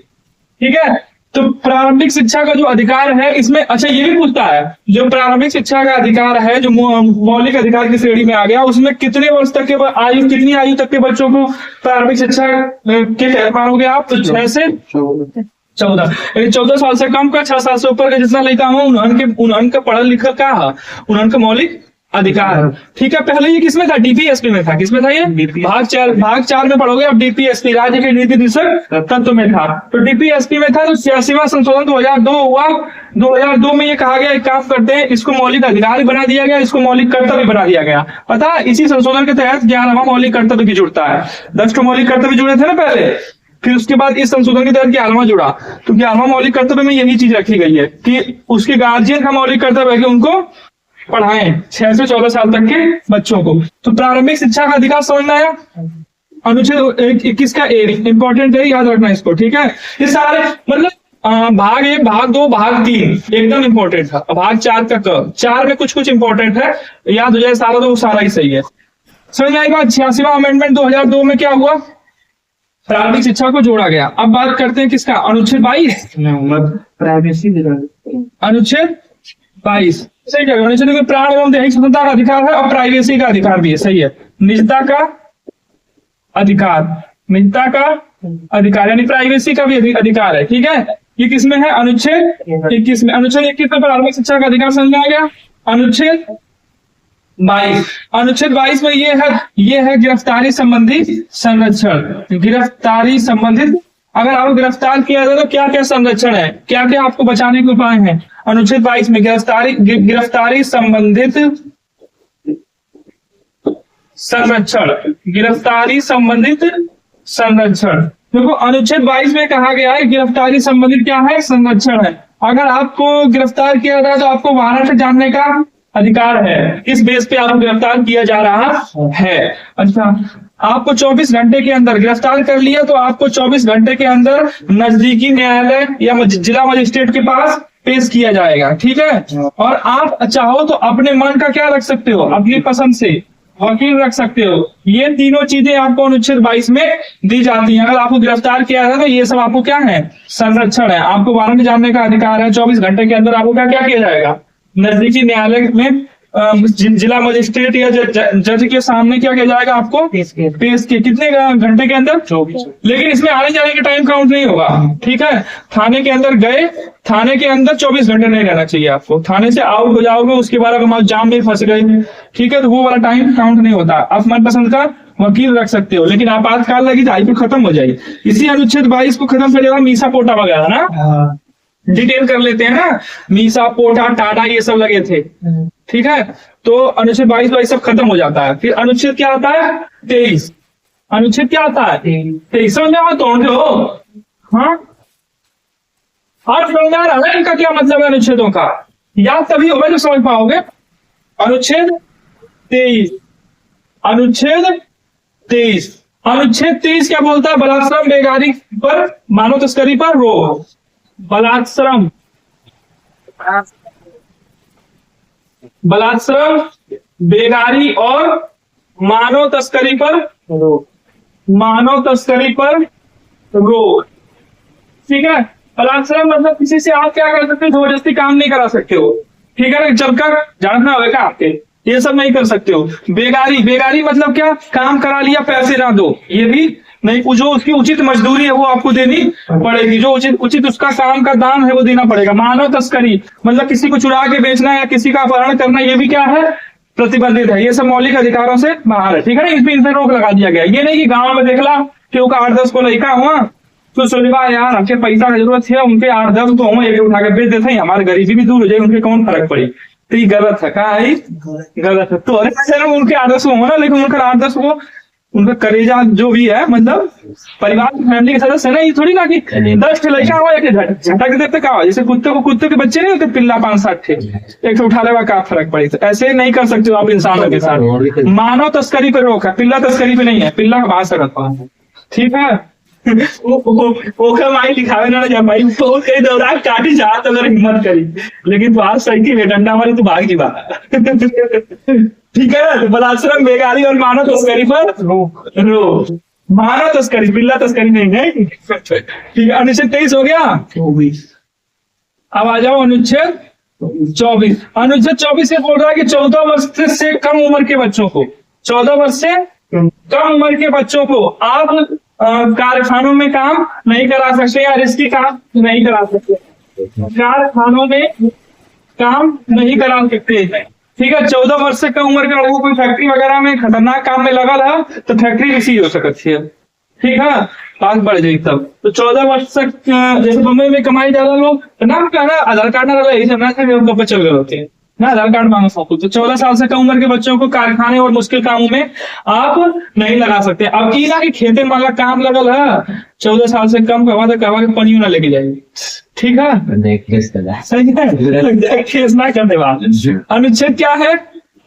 ठीक है। तो प्रारंभिक शिक्षा का जो अधिकार है इसमें, अच्छा ये भी पूछता है, जो प्रारंभिक शिक्षा का अधिकार है जो मौलिक अधिकार की श्रेणी में आ गया, उसमें कितने वर्ष तक के आयु, कितनी आयु तक के बच्चों को प्रारंभिक शिक्षा के तहत मानोगे आप, तो 6 से 14, 14 साल से कम का, 6 साल से ऊपर का जितना लड़का हो उनके पढ़ल लिखल का है, उनका मौलिक अधिकार। ठीक है, पहले ये किसमें था? डीपीएसपी में था। किसमें था ये? भाग चार में पढ़ोगे अब। डीपीएसपी राज्य के नीति निर्देशक तत्व में था। तो डीपीएसपी में था। तो 86वां संशोधन 2002 हुआ। 2002 में ये कहा गया एक काम करते हैं, इसको मौलिक अधिकार बना दिया गया, इसको मौलिक कर्तव्य बना दिया गया। पता है, इसी संशोधन के तहत 11वां मौलिक कर्तव्य भी जुड़ता है। 10 मौलिक कर्तव्य जुड़े थे ना पहले, फिर उसके बाद इस संशोधन के तहत 11वां जुड़ा। तो 11वां मौलिक कर्तव्य में यही चीज रखी गई है कि उसके गार्जियन का मौलिक कर्तव्य है कि उनको पढ़ाएं 6 से 14 साल तक के बच्चों को। तो प्रारंभिक शिक्षा का अधिकार समझ में आया। अनुच्छेद 21 का इंपॉर्टेंट है, याद रखना इसको। ठीक है, ये सारे मतलब भाग 1, भाग 2, भाग 3 एकदम इंपॉर्टेंट था। भाग 4 का 4 में कुछ इंपॉर्टेंट है, याद हो जाए सारा तो सारा ही सही है। समझ आएगा। 86वां अमेंडमेंट 2002 में क्या हुआ? प्रारंभिक शिक्षा को जोड़ा गया। अब बात करते हैं किसका? अनुच्छेद 22। प्राइवेसी अनुच्छेद 22 सही है। अनुच्छेद में प्राण एवं दैहिक स्वतंत्रता का अधिकार है और प्राइवेसी का अधिकार भी है। सही है, निजता का अधिकार, निजता का अधिकार यानी प्राइवेसी का भी अधिकार है। ठीक है, ये किसमें है? अनुच्छेद 21 में। अनुच्छेद 21 में प्रारंभिक शिक्षा का अधिकार समझ में आ गया। अनुच्छेद 22 में ये है गिरफ्तारी संबंधी संरक्षण। गिरफ्तारी संबंधित, अगर आपको गिरफ्तार किया जाए तो क्या क्या संरक्षण है, क्या क्या आपको बचाने के उपाय हैं। अनुच्छेद 22 में गिरफ्तारी संबंधित संरक्षण, गिरफ्तारी संबंधित संरक्षण। देखो अनुच्छेद 22 में कहा गया है गिरफ्तारी संबंधित क्या है? संरक्षण है। अगर आपको गिरफ्तार किया जाए तो आपको वारंट जानने का अधिकार है, किस बेस पे आपको गिरफ्तार किया जा रहा है। अच्छा, आपको 24 घंटे के अंदर गिरफ्तार कर लिया तो आपको 24 घंटे के अंदर नजदीकी न्यायालय या जिला मजिस्ट्रेट के पास पेश किया जाएगा। ठीक है, और आप चाहो तो अपने मन का क्या रख सकते हो, अपनी पसंद से वकील रख सकते हो। ये तीनों चीजें आपको अनुच्छेद 22 में दी जाती हैं। अगर आपको गिरफ्तार किया जाए तो ये सब आपको क्या है? संरक्षण है। आपको वारंट जानने का अधिकार है। 24 घंटे के अंदर आपको क्या किया जाएगा? नजदीकी न्यायालय में जिला मजिस्ट्रेट या जज के सामने क्या किया जाएगा? आपको पेश के कितने घंटे के अंदर? 24। लेकिन इसमें आने जाने का टाइम काउंट नहीं होगा। ठीक है, थाने के अंदर गए, थाने के अंदर 24 घंटे नहीं रहना चाहिए आपको। थाने से आउट हो जाओगे, उसके बाद अगर आप जाम में फंस गए, ठीक है, तो वो वाला टाइम काउंट नहीं होता। आप मनपसंद का वकील रख सकते हो, लेकिन आपातकाल लगी तो आईपी खत्म हो जाएगी। इसी अनुच्छेद 22 को खत्म कर देगा मीसा पोटा वगैरह ना, डिटेल कर लेते हैं ना, मीसा पोटा टाटा ये सब लगे थे। ठीक है, तो अनुच्छेद 22 सब खत्म हो जाता है। फिर अनुच्छेद क्या आता है? 23। अनुच्छेद क्या आता है? 23। समझ में तो हो? हाँ, और समझ आ रहा है इनका क्या मतलब है अनुच्छेदों का? याद तभी होगा जो समझ पाओगे। अनुच्छेद 23, अनुच्छेद 23, अनुच्छेद 23 क्या बोलता है? बलात्श्रम, बेगारी पर, मानव तस्करी पर रोक। बलात्श्रम, बेगारी और मानव तस्करी पर रोक, मानव तस्करी पर रोक। ठीक है, बलात्श्रम मतलब किसी से आप क्या कर सकते हो? जबरदस्ती काम नहीं करा सकते हो। ठीक है, जब तक जानना होगा आपके, ये सब नहीं कर सकते हो। बेगारी मतलब क्या? काम करा लिया, पैसे ना दो, ये भी नहीं। जो उसकी उचित मजदूरी है वो आपको देनी पड़ेगी, जो उचित उसका काम का दाम है वो देना पड़ेगा। मानव तस्करी मतलब किसी को चुरा के बेचना या किसी का अपहरण करना, ये भी क्या है? प्रतिबंधित है। ये सब मौलिक अधिकारों से बाहर है। ठीक है ना, इस पे रोक लगा दिया गया। ये नहीं कि गांव में देखला क्यों का 8-10 को लड़का हुआ तो सोचवा यार हमके पैसा की जरूरत है, उनके 8-10 को हम एक उठा के बेच देते हैं, हमारी गरीबी भी दूर हो जाए, उनके कौन फर्क पड़ी। तो ये गलत है। कहा है? गलत है। तो अरे उनके 8-10 को होना, लेकिन उनका 8-10 को उनका करेजा जो भी है, मतलब परिवार की फैमिली के सदस्य है ना, ये थोड़ी ना कि 10 लड़का हुआ झटक देते का, जैसे कुत्ते के बच्चे नहीं होते पिल्ला 5-7 थे, एक से उठा लेगा, क्या फर्क पड़ी। तो ऐसे नहीं कर सकते हो आप इंसानों के साथ। मानव तस्करी पे रोक है, पिल्ला तस्करी पे नहीं है। पिल्ला का बात सकता है। ठीक है, माई लिखावे ना जा भाई, बहुत कहीं दौरा काटी जा तो अगर हिम्मत करी, लेकिन बात सही की डंडा मारे तो भाग जी बात। ठीक है, तो बलात्संग, बेगारी और मानव तस्करी पर रोक। मानव तस्करी, बिल्ला तस्करी नहीं है। ठीक है, अनुच्छेद 23 हो गया। 24। अब आ जाओ अनुच्छेद 24। अनुच्छेद 24 से बोल रहा है कि 14 वर्ष से कम उम्र के बच्चों को, 14 वर्ष से कम उम्र के बच्चों को आप कारखानों में काम नहीं करा सकते या रिस्की काम नहीं करा सकते। कारखानों में काम नहीं करा सकते। ठीक है, 14 वर्ष से कम उम्र के लोगों को फैक्ट्री वगैरह में खतरनाक काम में लगा था तो फैक्ट्री भी सीज हो सकती है। ठीक है, पास बढ़ जाए तब तो 14 वर्ष तक जैसे बम्बई में कमाई ज्यादा लोग तो नाम क्या है आधार कार्ड ना रहा है चल गए होते हैं ना, आधार कार्ड मांगो सबको। तो 14 साल से कम उम्र के बच्चों को कारखाने और मुश्किल कामों में आप नहीं लगा सकते। अब की ना कि खेते वाला काम लगल है, 14 साल से कम कहवा के पनियो ना लेके जाएगी। ठीक है, नेकलेस का सही है, केस ना करने वाले। अनुच्छेद क्या है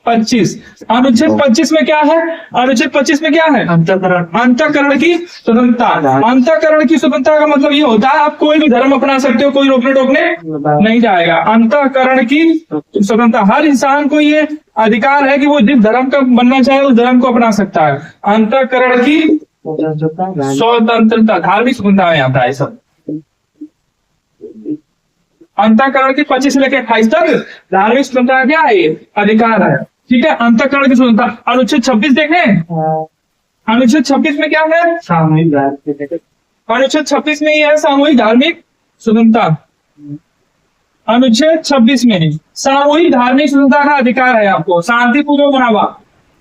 25। अनुच्छेद 25 में क्या है? अनुच्छेद 25 में क्या है? अंतःकरण की स्वतंत्रता। अंतःकरण की स्वतंत्रता का मतलब ये होता है आप कोई भी धर्म अपना सकते हो, कोई रोकने टोकने नहीं जाएगा। अंतःकरण की स्वतंत्रता, हर इंसान को ये अधिकार है कि वो जिस धर्म का बनना चाहे उस धर्म को अपना सकता है। अंतःकरण की स्वतंत्रता, धार्मिक स्वतंत्रता में आता है सब। अंतःकरण की 25 से लेकर 28 तक धार्मिक स्वतंत्रता क्या है? ये अधिकार है। ठीक है, अंतःकरण की स्वतंत्रता। अनुच्छेद 26 देखें, अनुच्छेद 26 में क्या है? अनुच्छेद 26 में ये है सामूहिक धार्मिक स्वतंत्रता। अनुच्छेद 26 में सामूहिक धार्मिक स्वतंत्रता का अधिकार है आपको, शांतिपूर्वक मनावा।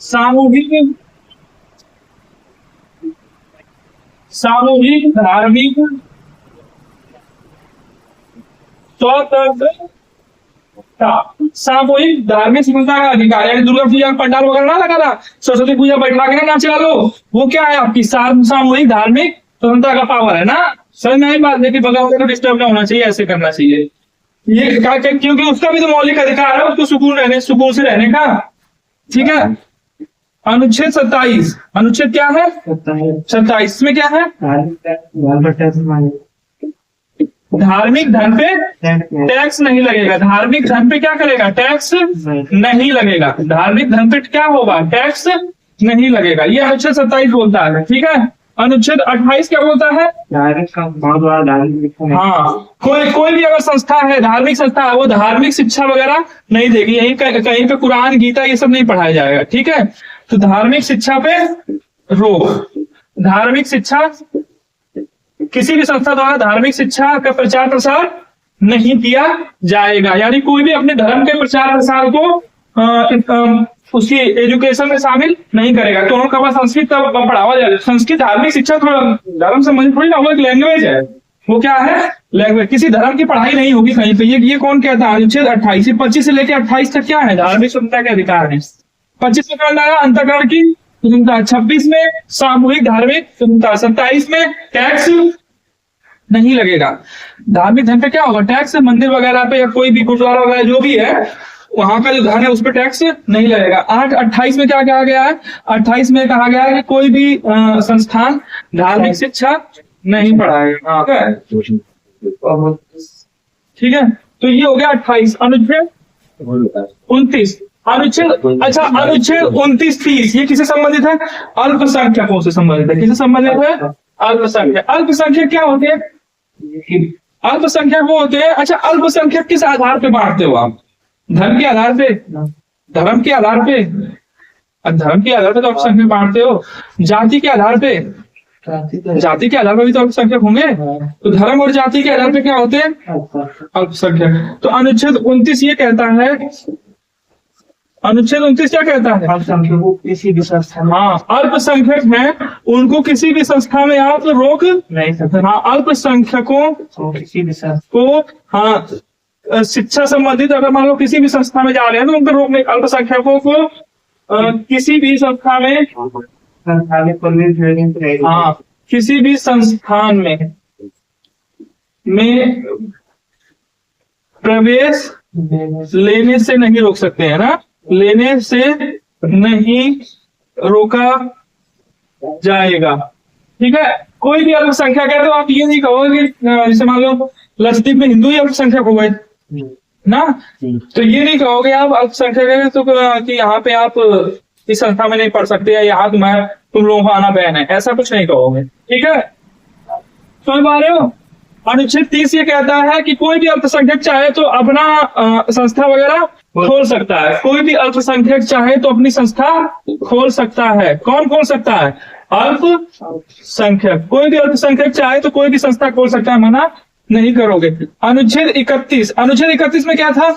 सामूहिक धार्मिक स्वतंत्रता, सामूहिक धार्मिक स्वतंत्रता का अधिकार। यानी दुर्गा पूजा का पंडाल वगैरह ना लगा था, सरस्वती पूजा बैठा के ना नाचे लो, वो क्या है आपकी सामूहिक धार्मिक स्वतंत्रता का पावर है ना। समझ में आई बात है कि बगल को डिस्टर्ब नहीं होना चाहिए, ऐसे करना चाहिए ये क्योंकि उसका भी तो मौलिक अधिकार है उसको सुकून से रहने का। ठीक है, अनुच्छेद 27। अनुच्छेद क्या है 27 में क्या है? धार्मिक धन पे टैक्स नहीं लगेगा। धार्मिक धन पे क्या करेगा? टैक्स नहीं लगेगा। धार्मिक धन पे क्या होगा? टैक्स नहीं लगेगा। ये अनुच्छेद 27 बोलता है। ठीक है, अनुच्छेद 28 क्या बोलता है? हाँ, कोई भी अगर संस्था है, धार्मिक संस्था है, वो धार्मिक शिक्षा वगैरह नहीं देगी। यही कहीं पे कुरान गीता ये सब नहीं पढ़ाया जाएगा। ठीक है, तो धार्मिक शिक्षा पे रोक। धार्मिक शिक्षा, किसी भी संस्था द्वारा धार्मिक शिक्षा का प्रचार प्रसार नहीं किया जाएगा। यानी कोई भी अपने धर्म के प्रचार प्रसार को उसकी एजुकेशन में शामिल नहीं करेगा। तो उन्होंने कहा संस्कृत पढ़ावा जाए। संस्कृत धार्मिक शिक्षा थोड़ा धर्म संबंधित थोड़ी ना, वो एक लैंग्वेज है। वो क्या है? लैंग्वेज। किसी धर्म की पढ़ाई नहीं होगी कहीं पे। ये कौन कहता है? अनुच्छेद 28। 25 से लेकर 28 तक क्या है? धार्मिक स्वतंत्रता के अधिकार है। 25 में क्या आया? अंतःकरण की स्वतंत्रता। 26 में सामूहिक धार्मिक स्वतंत्रता। 27 में टैक्स नहीं लगेगा। धार्मिक धन पे क्या होगा? टैक्स। मंदिर वगैरह पे या कोई भी गुरुद्वारा वगैरह जो भी है वहां का जो धन है उस पर टैक्स नहीं लगेगा। 28 में क्या कहा गया है? 28 में कहा गया है कि कोई भी संस्थान धार्मिक शिक्षा नहीं पढ़ाएगा। ठीक है, तो ये हो गया 28। अनुच्छेद 29। अनुच्छेद, अच्छा, अनुच्छेद 29-30 ये किसे संबंधित है? अल्पसंख्यकों से संबंधित है। किसे संबंधित है? अल्पसंख्यक। अल्पसंख्यक क्या होते हैं? अल्पसंख्यक वो होते हैं। अच्छा, अल्पसंख्यक किस आधार पे बांटते हो आप? धर्म के आधार पे? धर्म के आधार पे? धर्म के आधार पे तो अल्पसंख्यक बांटते हो। जाति के आधार पे? जाति के आधार पर भी तो अल्पसंख्यक होंगे। तो धर्म और जाति के आधार पे क्या होते हैं? अल्पसंख्यक। तो अनुच्छेद 29 ये कहता है, अनुच्छेद 29 क्या कहता है? किसी भी संस्था, हाँ, अल्पसंख्यक हैं उनको किसी भी संस्था में आप रोक नहीं सकते। हाँ, अल्पसंख्यकों किसी भी को, हाँ, शिक्षा संबंधित अगर मान लो किसी भी संस्था में जा रहे हैं तो उनको रोकने, अल्पसंख्यकों को किसी भी संस्था में, हाँ, किसी भी संस्थान में प्रवेश लेने से नहीं रोक सकते हैं ना, लेने से नहीं रोका जाएगा। ठीक है, कोई भी अल्पसंख्यक है तो आप ये नहीं कहोगे जैसे मान लो लक्षद्वीप में हिंदू ही अल्पसंख्यक हो गए ना, तो ये नहीं कहोगे आप अल्पसंख्यक है तो कि यहाँ पे आप इस संस्था में नहीं पढ़ सकते या यहाँ तुम लोगों को आना बैन है, ऐसा कुछ नहीं कहोगे। ठीक है, समझ पा रहे हो? अनुच्छेद 30 ये कहता है कि कोई भी अल्पसंख्यक चाहे तो अपना संस्था वगैरह खोल सकता है। कोई भी अल्पसंख्यक चाहे तो अपनी संस्था खोल सकता है। कौन खोल सकता है? अल्पसंख्यक। कोई भी अल्पसंख्यक चाहे तो कोई भी संस्था खोल सकता है, मना नहीं करोगे। अनुच्छेद 31। अनुच्छेद 31 में क्या था?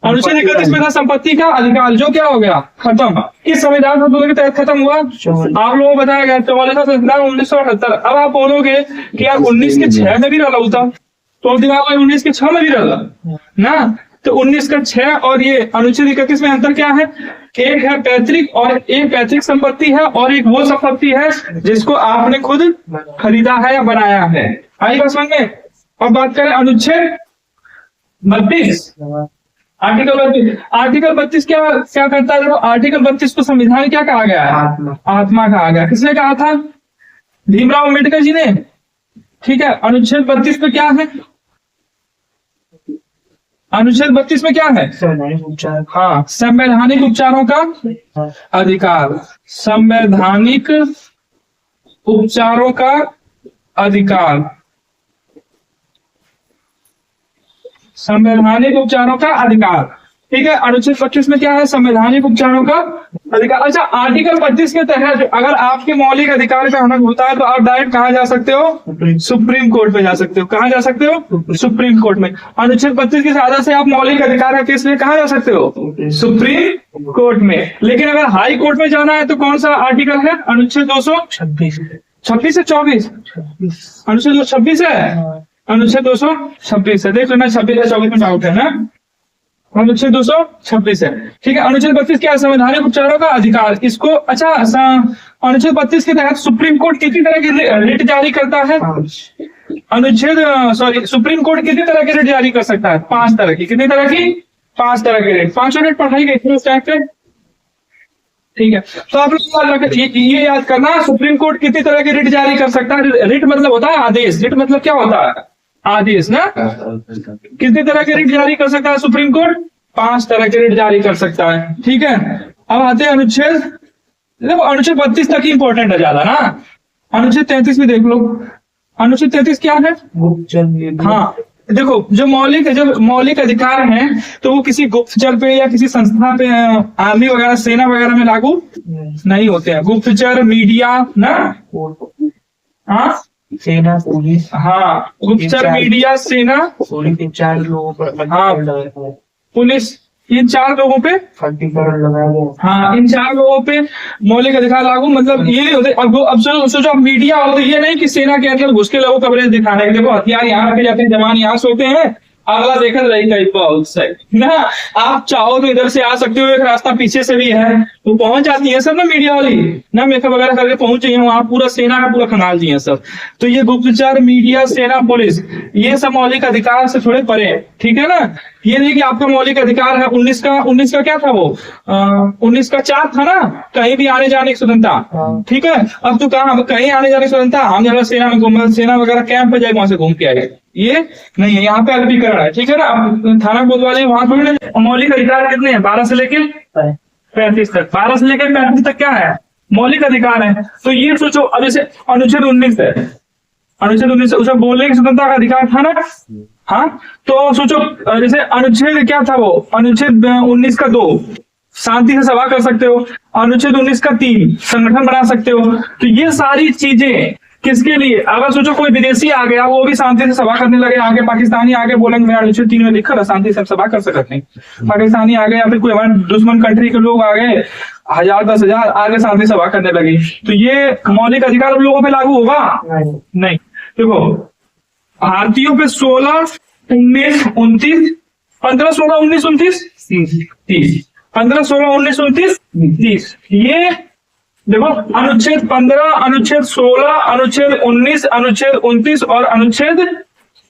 अनुच्छेद 31 में था संपत्ति का अधिकार, जो क्या हो गया, खत्म। किस संविधान संशोधन के तहत खत्म हुआ, आप लोगों को बताया गया 44वां संविधान 1978। अब आप बोलोगे कि यार 19 के 6 में भी रहा होता, तो दिमाग में 19 के 6 में भी रहा ना, तो 19 का 6 और ये अनुच्छेद 31 में अंतर क्या है, एक है पैतृक और एक पैतृक संपत्ति है, और एक वो संपत्ति है जिसको आपने खुद खरीदा है या बनाया है। आई बात समझ में। अब बात करें अनुच्छेद 32, आर्टिकल 32 क्या करता है, आर्टिकल 32 को संविधान क्या कहा गया है, आत्मा कहा गया। किसने कहा था, भीमराव अम्बेडकर जी ने। ठीक है, अनुच्छेद 32 में क्या है, अनुच्छेद 32 में क्या है, हाँ, संवैधानिक उपचारों का अधिकार, संवैधानिक उपचारों का अधिकार, संवैधानिक उपचारों का अधिकार। ठीक है, अनुच्छेद 25 में क्या है, संवैधानिक उपचारों का अधिकार। अच्छा, आर्टिकल 32 के तहत अगर आपके मौलिक अधिकार का हनन होता है तो आप डायरेक्ट कहाँ जा सकते हो, सुप्रीम कोर्ट में जा सकते हो। कहाँ जा सकते हो, सुप्रीम कोर्ट में। अनुच्छेद 32 की सहायता से आप मौलिक अधिकार का केस में कहाँ जा सकते हो, सुप्रीम कोर्ट में। लेकिन अगर हाई कोर्ट में जाना है तो कौन सा आर्टिकल है, अनुच्छेद 226 से 24, अनुच्छेद 226 है, अनुच्छेद 226 है। देख लेना 26 या 24 में डाउट है ना, अनुच्छेद 226 है। ठीक है, अनुच्छेद 32 क्या है, संवैधानिक उपचारों का अधिकार। इसको अच्छा, अनुच्छेद 32 के तहत सुप्रीम कोर्ट कितनी तरह की रिट जारी करता है, सुप्रीम कोर्ट कितनी तरह की रिट जारी कर सकता है, 5 तरह की। कितनी तरह की, 5 तरह की रिट। 5 रिट पढ़ाई गई उस टाइम पे। ठीक है, तो आप लोग ये याद करना, सुप्रीम कोर्ट कितनी तरह की रिट जारी कर सकता है। रिट मतलब होता है आदेश, रिट मतलब क्या होता है, आदेश ना। कितनी तरह की रिट जारी कर सकता है सुप्रीम कोर्ट, 5 तरह की रिट जारी कर सकता है। ठीक है, अब आते हैं अनुच्छेद, देखो अनुच्छेद 32 तक ही इंपॉर्टेंट है ज्यादा ना। अनुच्छेद 33 भी देख लो, अनुच्छेद 33 क्या है, हाँ देखो, जो मौलिक अधिकार हैं तो वो किसी गुप्तचर पे या किसी संस्था पे, आर्मी वगैरह, सेना वगैरह में लागू नहीं होते हैं। गुप्तचर, मीडिया ना, हाँ सेना, पुलिस, हाँ गुप्तचर, मीडिया, सेना, पुलिस, इन 4 लोगों पर, हाँ पुलिस, इन 4 लोगों पे हाँ, इन 4 लोगों पे मौलिक अधिकार लागू। मतलब ये नहीं होते। अब सोचो मीडिया हो तो ये नहीं कि सेना के अंदर घुस के लोगों को कवरेज दिखाने के, देखो हथियार यहाँ रखे जाते हैं, जवान यहाँ सोते हैं, अगला देखा रहेगा ना। आप चाहो तो इधर से आ सकते हो, एक रास्ता पीछे से भी है, वो पहुंच जाती है सब ना, मीडिया वाली ना, मेकअप वगैरह करके पहुंच जाइए वहां, पूरा सेना का पूरा खनाल जी है सब। तो ये गुप्तचर, मीडिया, सेना, पुलिस, ये सब मौलिक अधिकार से थोड़े परे है। ठीक है ना, ये नहीं कि आपका मौलिक अधिकार है 19 का क्या था वो, 19 का 4 था ना, कहीं भी आने जाने की स्वतंत्रता। ठीक है, अब तो कहीं आने जाने की स्वतंत्रता, हम जरा सेना में घूम, सेना वगैरह कैंप पे जाए, वहां से घूम के आए, ये नहीं है। यहाँ पे अल्पीकरण है। ठीक है ना, अब थाना कोतवाली वहां थोड़ी। मौलिक अधिकार कितने हैं, 12 से लेके 35 तक। 12 से लेकर 35 तक क्या है, मौलिक अधिकार है। तो ये सोचो, अब जैसे अनुच्छेद 19 है, अनुच्छेद 19 उसमें बोलने की स्वतंत्रता का अधिकार था ना, हाँ। तो सोचो जैसे अनुच्छेद क्या था वो, अनुच्छेद 19 का 2 शांति से सभा कर सकते हो, अनुच्छेद 19 का 3 संगठन बना सकते हो। तो ये सारी चीजें किसके लिए, अगर सोचो कोई विदेशी आ गया, वो भी शांति से सभा करने लगे, आगे पाकिस्तानी आगे बोलेंगे मेरा अनुच्छेद 3 में लिखा था शांति से सभा कर सकते नहीं, पाकिस्तानी आ गए या फिर कोई हमारे दुश्मन कंट्री के लोग आ गए, 1000 10,000 आगे शांति सभा करने लगे, तो ये मौलिक अधिकार उन लोगों पे लागू होगा नहीं। देखो भारतीयों पे 16, 19, 29, 15, 16, 19, 29, 30, 15, 16, 19, 29, 30, ये देखो अनुच्छेद 15, अनुच्छेद 16, अनुच्छेद 19, अनुच्छेद 29 और अनुच्छेद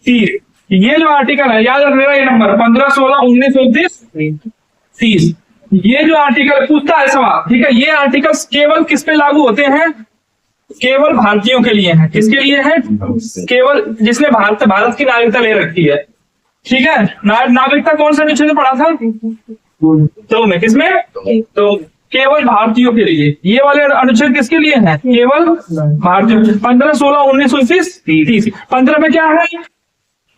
30, ये जो आर्टिकल है, याद रख लेना ये नंबर 15, 16, 19, 29, 30, ये जो आर्टिकल पूछता है सवाल। ठीक है, ये आर्टिकल केवल किस पे लागू होते हैं, केवल भारतीयों के लिए है। किसके लिए है, केवल जिसने भारत की नागरिकता ले रखी है। ठीक है, नागरिकता कौन सा अनुच्छेद पढ़ा था, तो में किसमें, तो केवल भारतीयों के लिए। ये वाले अनुच्छेद किसके लिए हैं, केवल भारतीयों। 15, 16, 19, 29, 30। 15 में क्या है,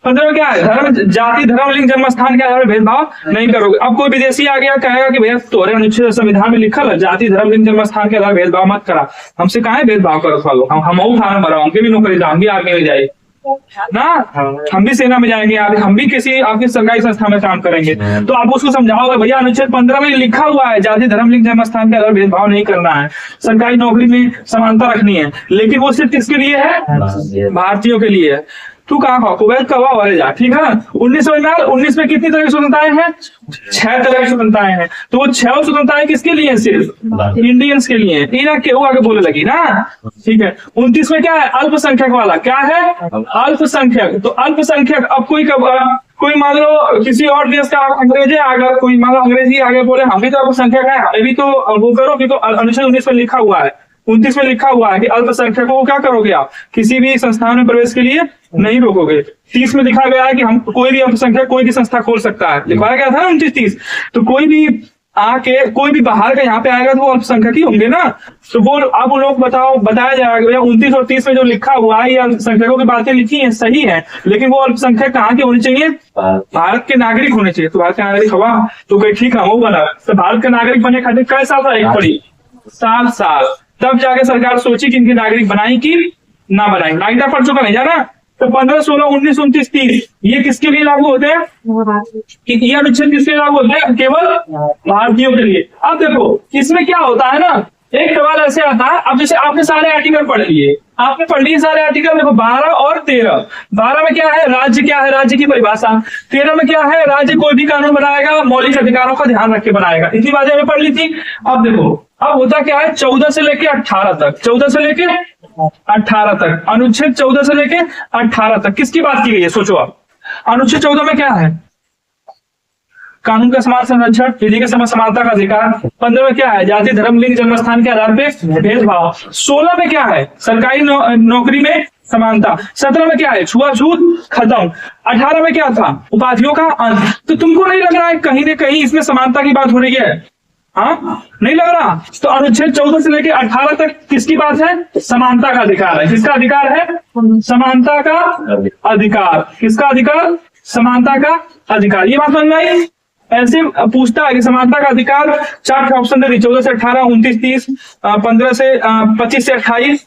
15 में क्या है, धर्म, जाति, धर्म, लिंग, जन्म स्थान के आधार पर भेदभाव नहीं करोगे। अब कोई विदेशी आ गया कहेगा कि भैया तुम्हारे अनुच्छेद संविधान में लिखा है जाति, धर्म, लिंग, जन्म स्थान के आधार भेदभाव मत करा, हमसे कहा भेदभाव करो, हम फार्म भरा, हमके भी नौकरी, हम भी आगे में जाए, ना, हम भी सेना में जाएंगे, हम भी किसी आपकी सरकारी संस्था में काम करेंगे, तो आप उसको समझाओगे भैया अनुच्छेद 15 में लिखा हुआ है जाति धर्म लिंग जन्मस्थान के अलावा भेदभाव नहीं करना है, सरकारी नौकरी में समानता रखनी है, लेकिन वो सिर्फ किसके लिए है? भारतीयों के लिए है। तू कहाँ का कुवैत का हुआ जा, ठीक है। 19 में कितनी तरह की स्वतंत्रताएं हैं? 6 तरह की स्वतंत्रताएं हैं। तो वो 6 स्वतंत्रताएं किसके लिए हैं? सिर्फ इंडियंस के लिए। इना केहू आगे बोले लगी ना, ठीक है। 29 में क्या है? अल्पसंख्यक वाला। क्या है? अल्पसंख्यक। तो अल्पसंख्यक अब कोई मान लो किसी और देश का अंग्रेजी अगर कोई मान लो अंग्रेजी आगे बोले हम भी तो अल्पसंख्यक है, हमें भी तो वो करो, भी तो अनुच्छेद 19 में लिखा हुआ है, 29 में लिखा हुआ है कि अल्पसंख्यकों को क्या करोगे आप? किसी भी संस्थान में प्रवेश के लिए नहीं रोकोगे। 30 में लिखा गया है कि हम कोई भी अल्पसंख्यक कोई भी संस्था खोल सकता है, लिखवाया गया था ना 29-30। तो कोई भी आके कोई भी बाहर का यहाँ पे आएगा तो वो अल्पसंख्यक ही होंगे ना। तो वो अब लोग बताया जाएगा 29 और 30 में जो लिखा हुआ है ये अल्पसंख्यकों की बातें लिखी है, सही है, लेकिन वो अल्पसंख्यक कहाँ के होने चाहिए? भारत के नागरिक होने चाहिए। तो भारत के नागरिक हुआ तो कहीं ठीक है, वो बना। तो भारत का नागरिक बनने खातिर कई साल था? एक पड़ी 7 साल। तब जाके सरकार सोची कि इनके नागरिक बनाई कि ना बनाई। नागरिकता पढ़ चुका नहीं जाना। तो 15, 16, 19, 29, 30 ये किसके लिए लागू होते हैं? कि ये अनुच्छेद किसके लिए लागू होते हैं? केवल भारतीयों के लिए। अब देखो इसमें क्या होता है ना, एक सवाल ऐसे आता है। अब जैसे आपने सारे आर्टिकल पढ़ लिए, आपने पढ़ लिए सारे आर्टिकल। देखो 12 और 13। 12 में क्या है? राज्य क्या है? राज्य की परिभाषा। 13 में क्या है? राज्य कोई भी कानून बनाएगा मौलिक अधिकारों का ध्यान रख के बनाएगा। इतनी बातें हमने पढ़ ली थी। अब देखो अब होता क्या है? 14 से लेके 18 तक, 14 से लेके 18 तक, अनुच्छेद 14 से लेके 18 तक किसकी बात की गई है? सोचो आप। अनुच्छेद 14 में क्या है? कानून का समान संरक्षण, विधि के समय समानता का अधिकार। 15 में क्या है? जाति धर्म लिंग जन्मस्थान के आधार पे भेदभाव। 16 में क्या है? सरकारी नौकरी में समानता। 17 में क्या है? छुआछूत खत्म। 18 में क्या था? उपाधियों का अंत। तो तुमको नहीं लग रहा है कहीं ना कहीं इसमें समानता की बात हो रही है? हाँ, नहीं लग रहा? तो अनुच्छेद 14 से लेकर 18 तक किसकी बात है? समानता का अधिकार है। किसका अधिकार है? समानता का अधिकार। किसका अधिकार? समानता का अधिकार। ये बात समझ में आई? ऐसे पूछता है कि समानता का अधिकार 4 ऑप्शन दे दी, 14 से 18, 29, 30, 15 से 25 से 28,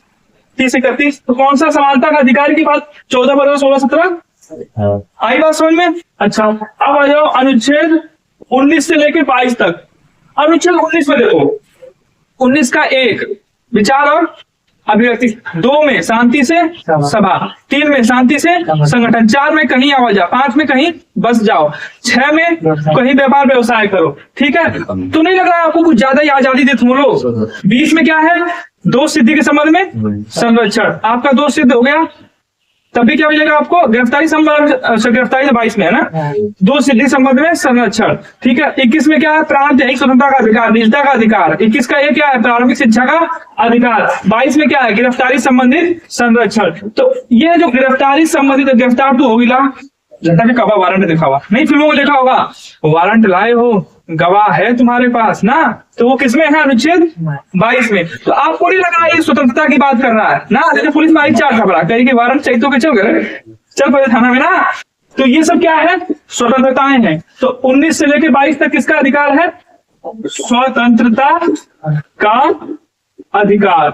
30 से 31। तो कौन सा समानता का अधिकार की बात? 14, 15, 16, 17 आई बात समझ में? अच्छा, अब आ जाओ अनुच्छेद 19 से लेकर 22 तक। अनुच्छेद 19 में देखो, 19 का 1 विचार और अभिव्यक्ति, 2 में शांति से सभा, 3 में शांति से संगठन, 4 में कहीं आवा जाओ, 5 में कहीं बस जाओ, 6 में कहीं व्यापार व्यवसाय करो। ठीक है, तो नहीं लग रहा है आपको कुछ ज्यादा ही आजादी देते हो लोग? 20 में क्या है? 2 सिद्धि के संबंध में संरक्षण। आपका 2 सिद्ध हो गया तभी क्या मिलेगा आपको? गिरफ्तारी संबंध। गिरफ्तारी 22 में है ना, 2 सिद्धि संबंध में संरक्षण। ठीक है, 21 में क्या है? प्रांतीय स्वतंत्रता का अधिकार, निजता का अधिकार। 21 का ये क्या है? प्रारंभिक शिक्षा का अधिकार। 22 में क्या है? गिरफ्तारी संबंधित संरक्षण। तो ये जो गिरफ्तारी संबंधित, गिरफ्तार तो होगी ना, जनता के कबा वारंट देखा हुआ नहीं, फिल्मों में देखा होगा, वारंट लाए हो, गवाह है तुम्हारे पास ना, तो वो किसमें है? अनुच्छेद 22 में। तो आपको नहीं लगा ये स्वतंत्रता की बात कर रहा है ना? जैसे पुलिस में आई 4 खबरा कहीं के वारंट चाहिए तो चल गए, चल पड़े थाना में ना। तो ये सब क्या है? स्वतंत्रताएं हैं। तो 19 से लेकर 22 तक किसका अधिकार है? स्वतंत्रता का अधिकार।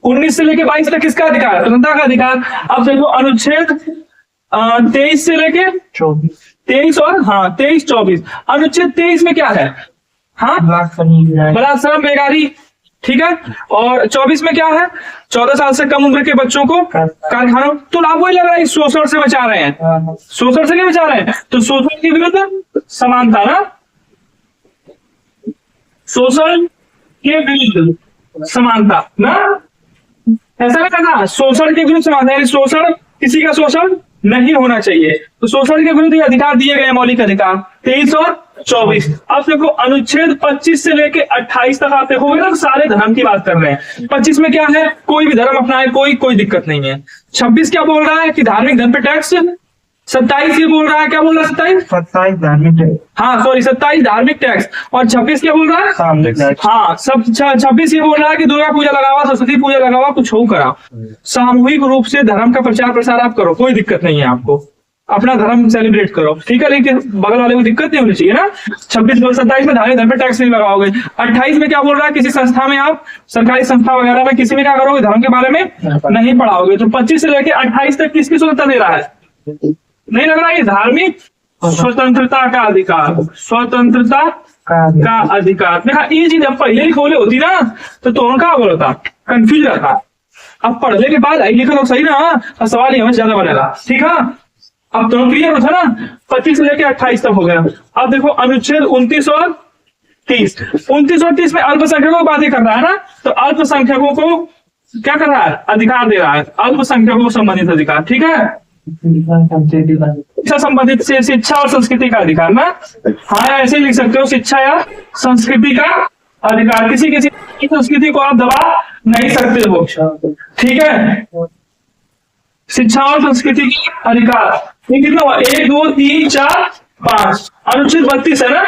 19 से लेके 22 तक किसका अधिकार है? स्वतंत्रता का अधिकार। अब देखो अनुच्छेद 23 से लेके 23 और 23, 24। अनुच्छेद 23 में क्या है? बलात्कार, बेगारी। ठीक है, और 24 में क्या है? 14 साल से कम उम्र के बच्चों को कारखानों। तो आपको ही लग रहा है शोषण से बचा रहे हैं? शोषण से क्या बचा रहे हैं? तो शोषण के विरुद्ध समानता ना, शोषण के विरुद्ध समानता ना, ऐसा नहीं करना। शोषण के विरुद्ध समानता, यानी शोषण, किसी का शोषण नहीं होना चाहिए। तो शोषण के विरुद्ध अधिकार दिए गए मौलिक अधिकार 23 और 24। अब देखो अनुच्छेद 25 से लेके 28 तक आप देखोगे ना, सारे धर्म की बात कर रहे हैं। 25 में क्या है? कोई भी धर्म अपनाए, कोई दिक्कत नहीं है। 26 क्या बोल रहा है? कि धार्मिक धन पे टैक्स। 27 ये बोल रहा है, क्या बोल रहा है? 27 धार्मिक टैक्स। हाँ सॉरी, 27 धार्मिक टैक्स। और 26 क्या बोल रहा है? सामूहिक टैक्स। हाँ, सब 26 ये बोल रहा है कि दुर्गा पूजा लगावा, सरस्वती पूजा लगावा, कुछ हो करा, सामूहिक रूप से धर्म का प्रचार प्रसार आप करो, कोई दिक्कत नहीं है आपको। अपना धर्म सेलिब्रेट करो, ठीक है, लेकिन बगल वाले को दिक्कत नहीं होनी चाहिए ना। 26-27 में धार्मिक धर्म पे टैक्स नहीं लगाओगे। 28 में क्या बोल रहा है, किसी संस्था में आप सरकारी संस्था वगैरह में किसी में क्या करोगे, धर्म के बारे में नहीं पढ़ाओगे। तो 25 से लेके 28 तक किसकी स्वतंत्रता दे रहा है, नहीं लग रहा है ये धार्मिक स्वतंत्रता का अधिकार, स्वतंत्रता का अधिकार। देखा ये चीज अब पहले ही खोले होती ना तो तुम क्या बोलता, कंफ्यूज रहता। अब पढ़ने के बाद आई लिखा तो सही ना, और सवाल ही हमें ज्यादा बनेगा, ठीक है। अब दोनों क्लियर होता ना, 25 से लेके 28 तक हो गया। अब देखो अनुच्छेद 29 और 30। 29 और 30 में अल्पसंख्यकों की बातें कर रहा है ना, तो अल्पसंख्यकों को क्या कर रहा है, अधिकार दे रहा है, अल्पसंख्यकों को संबंधित अधिकार, ठीक है। शिक्षा संबंधित से शिक्षा और संस्कृति का अधिकार ना, हाँ ऐसे लिख सकते हो, शिक्षा या संस्कृति का अधिकार। किसी किसी संस्कृति को आप दबा नहीं सकते हो, ठीक है। शिक्षा और संस्कृति का अधिकार, ये कितना हुआ, 1 2 3 4 5, अनुच्छेद 32 है ना।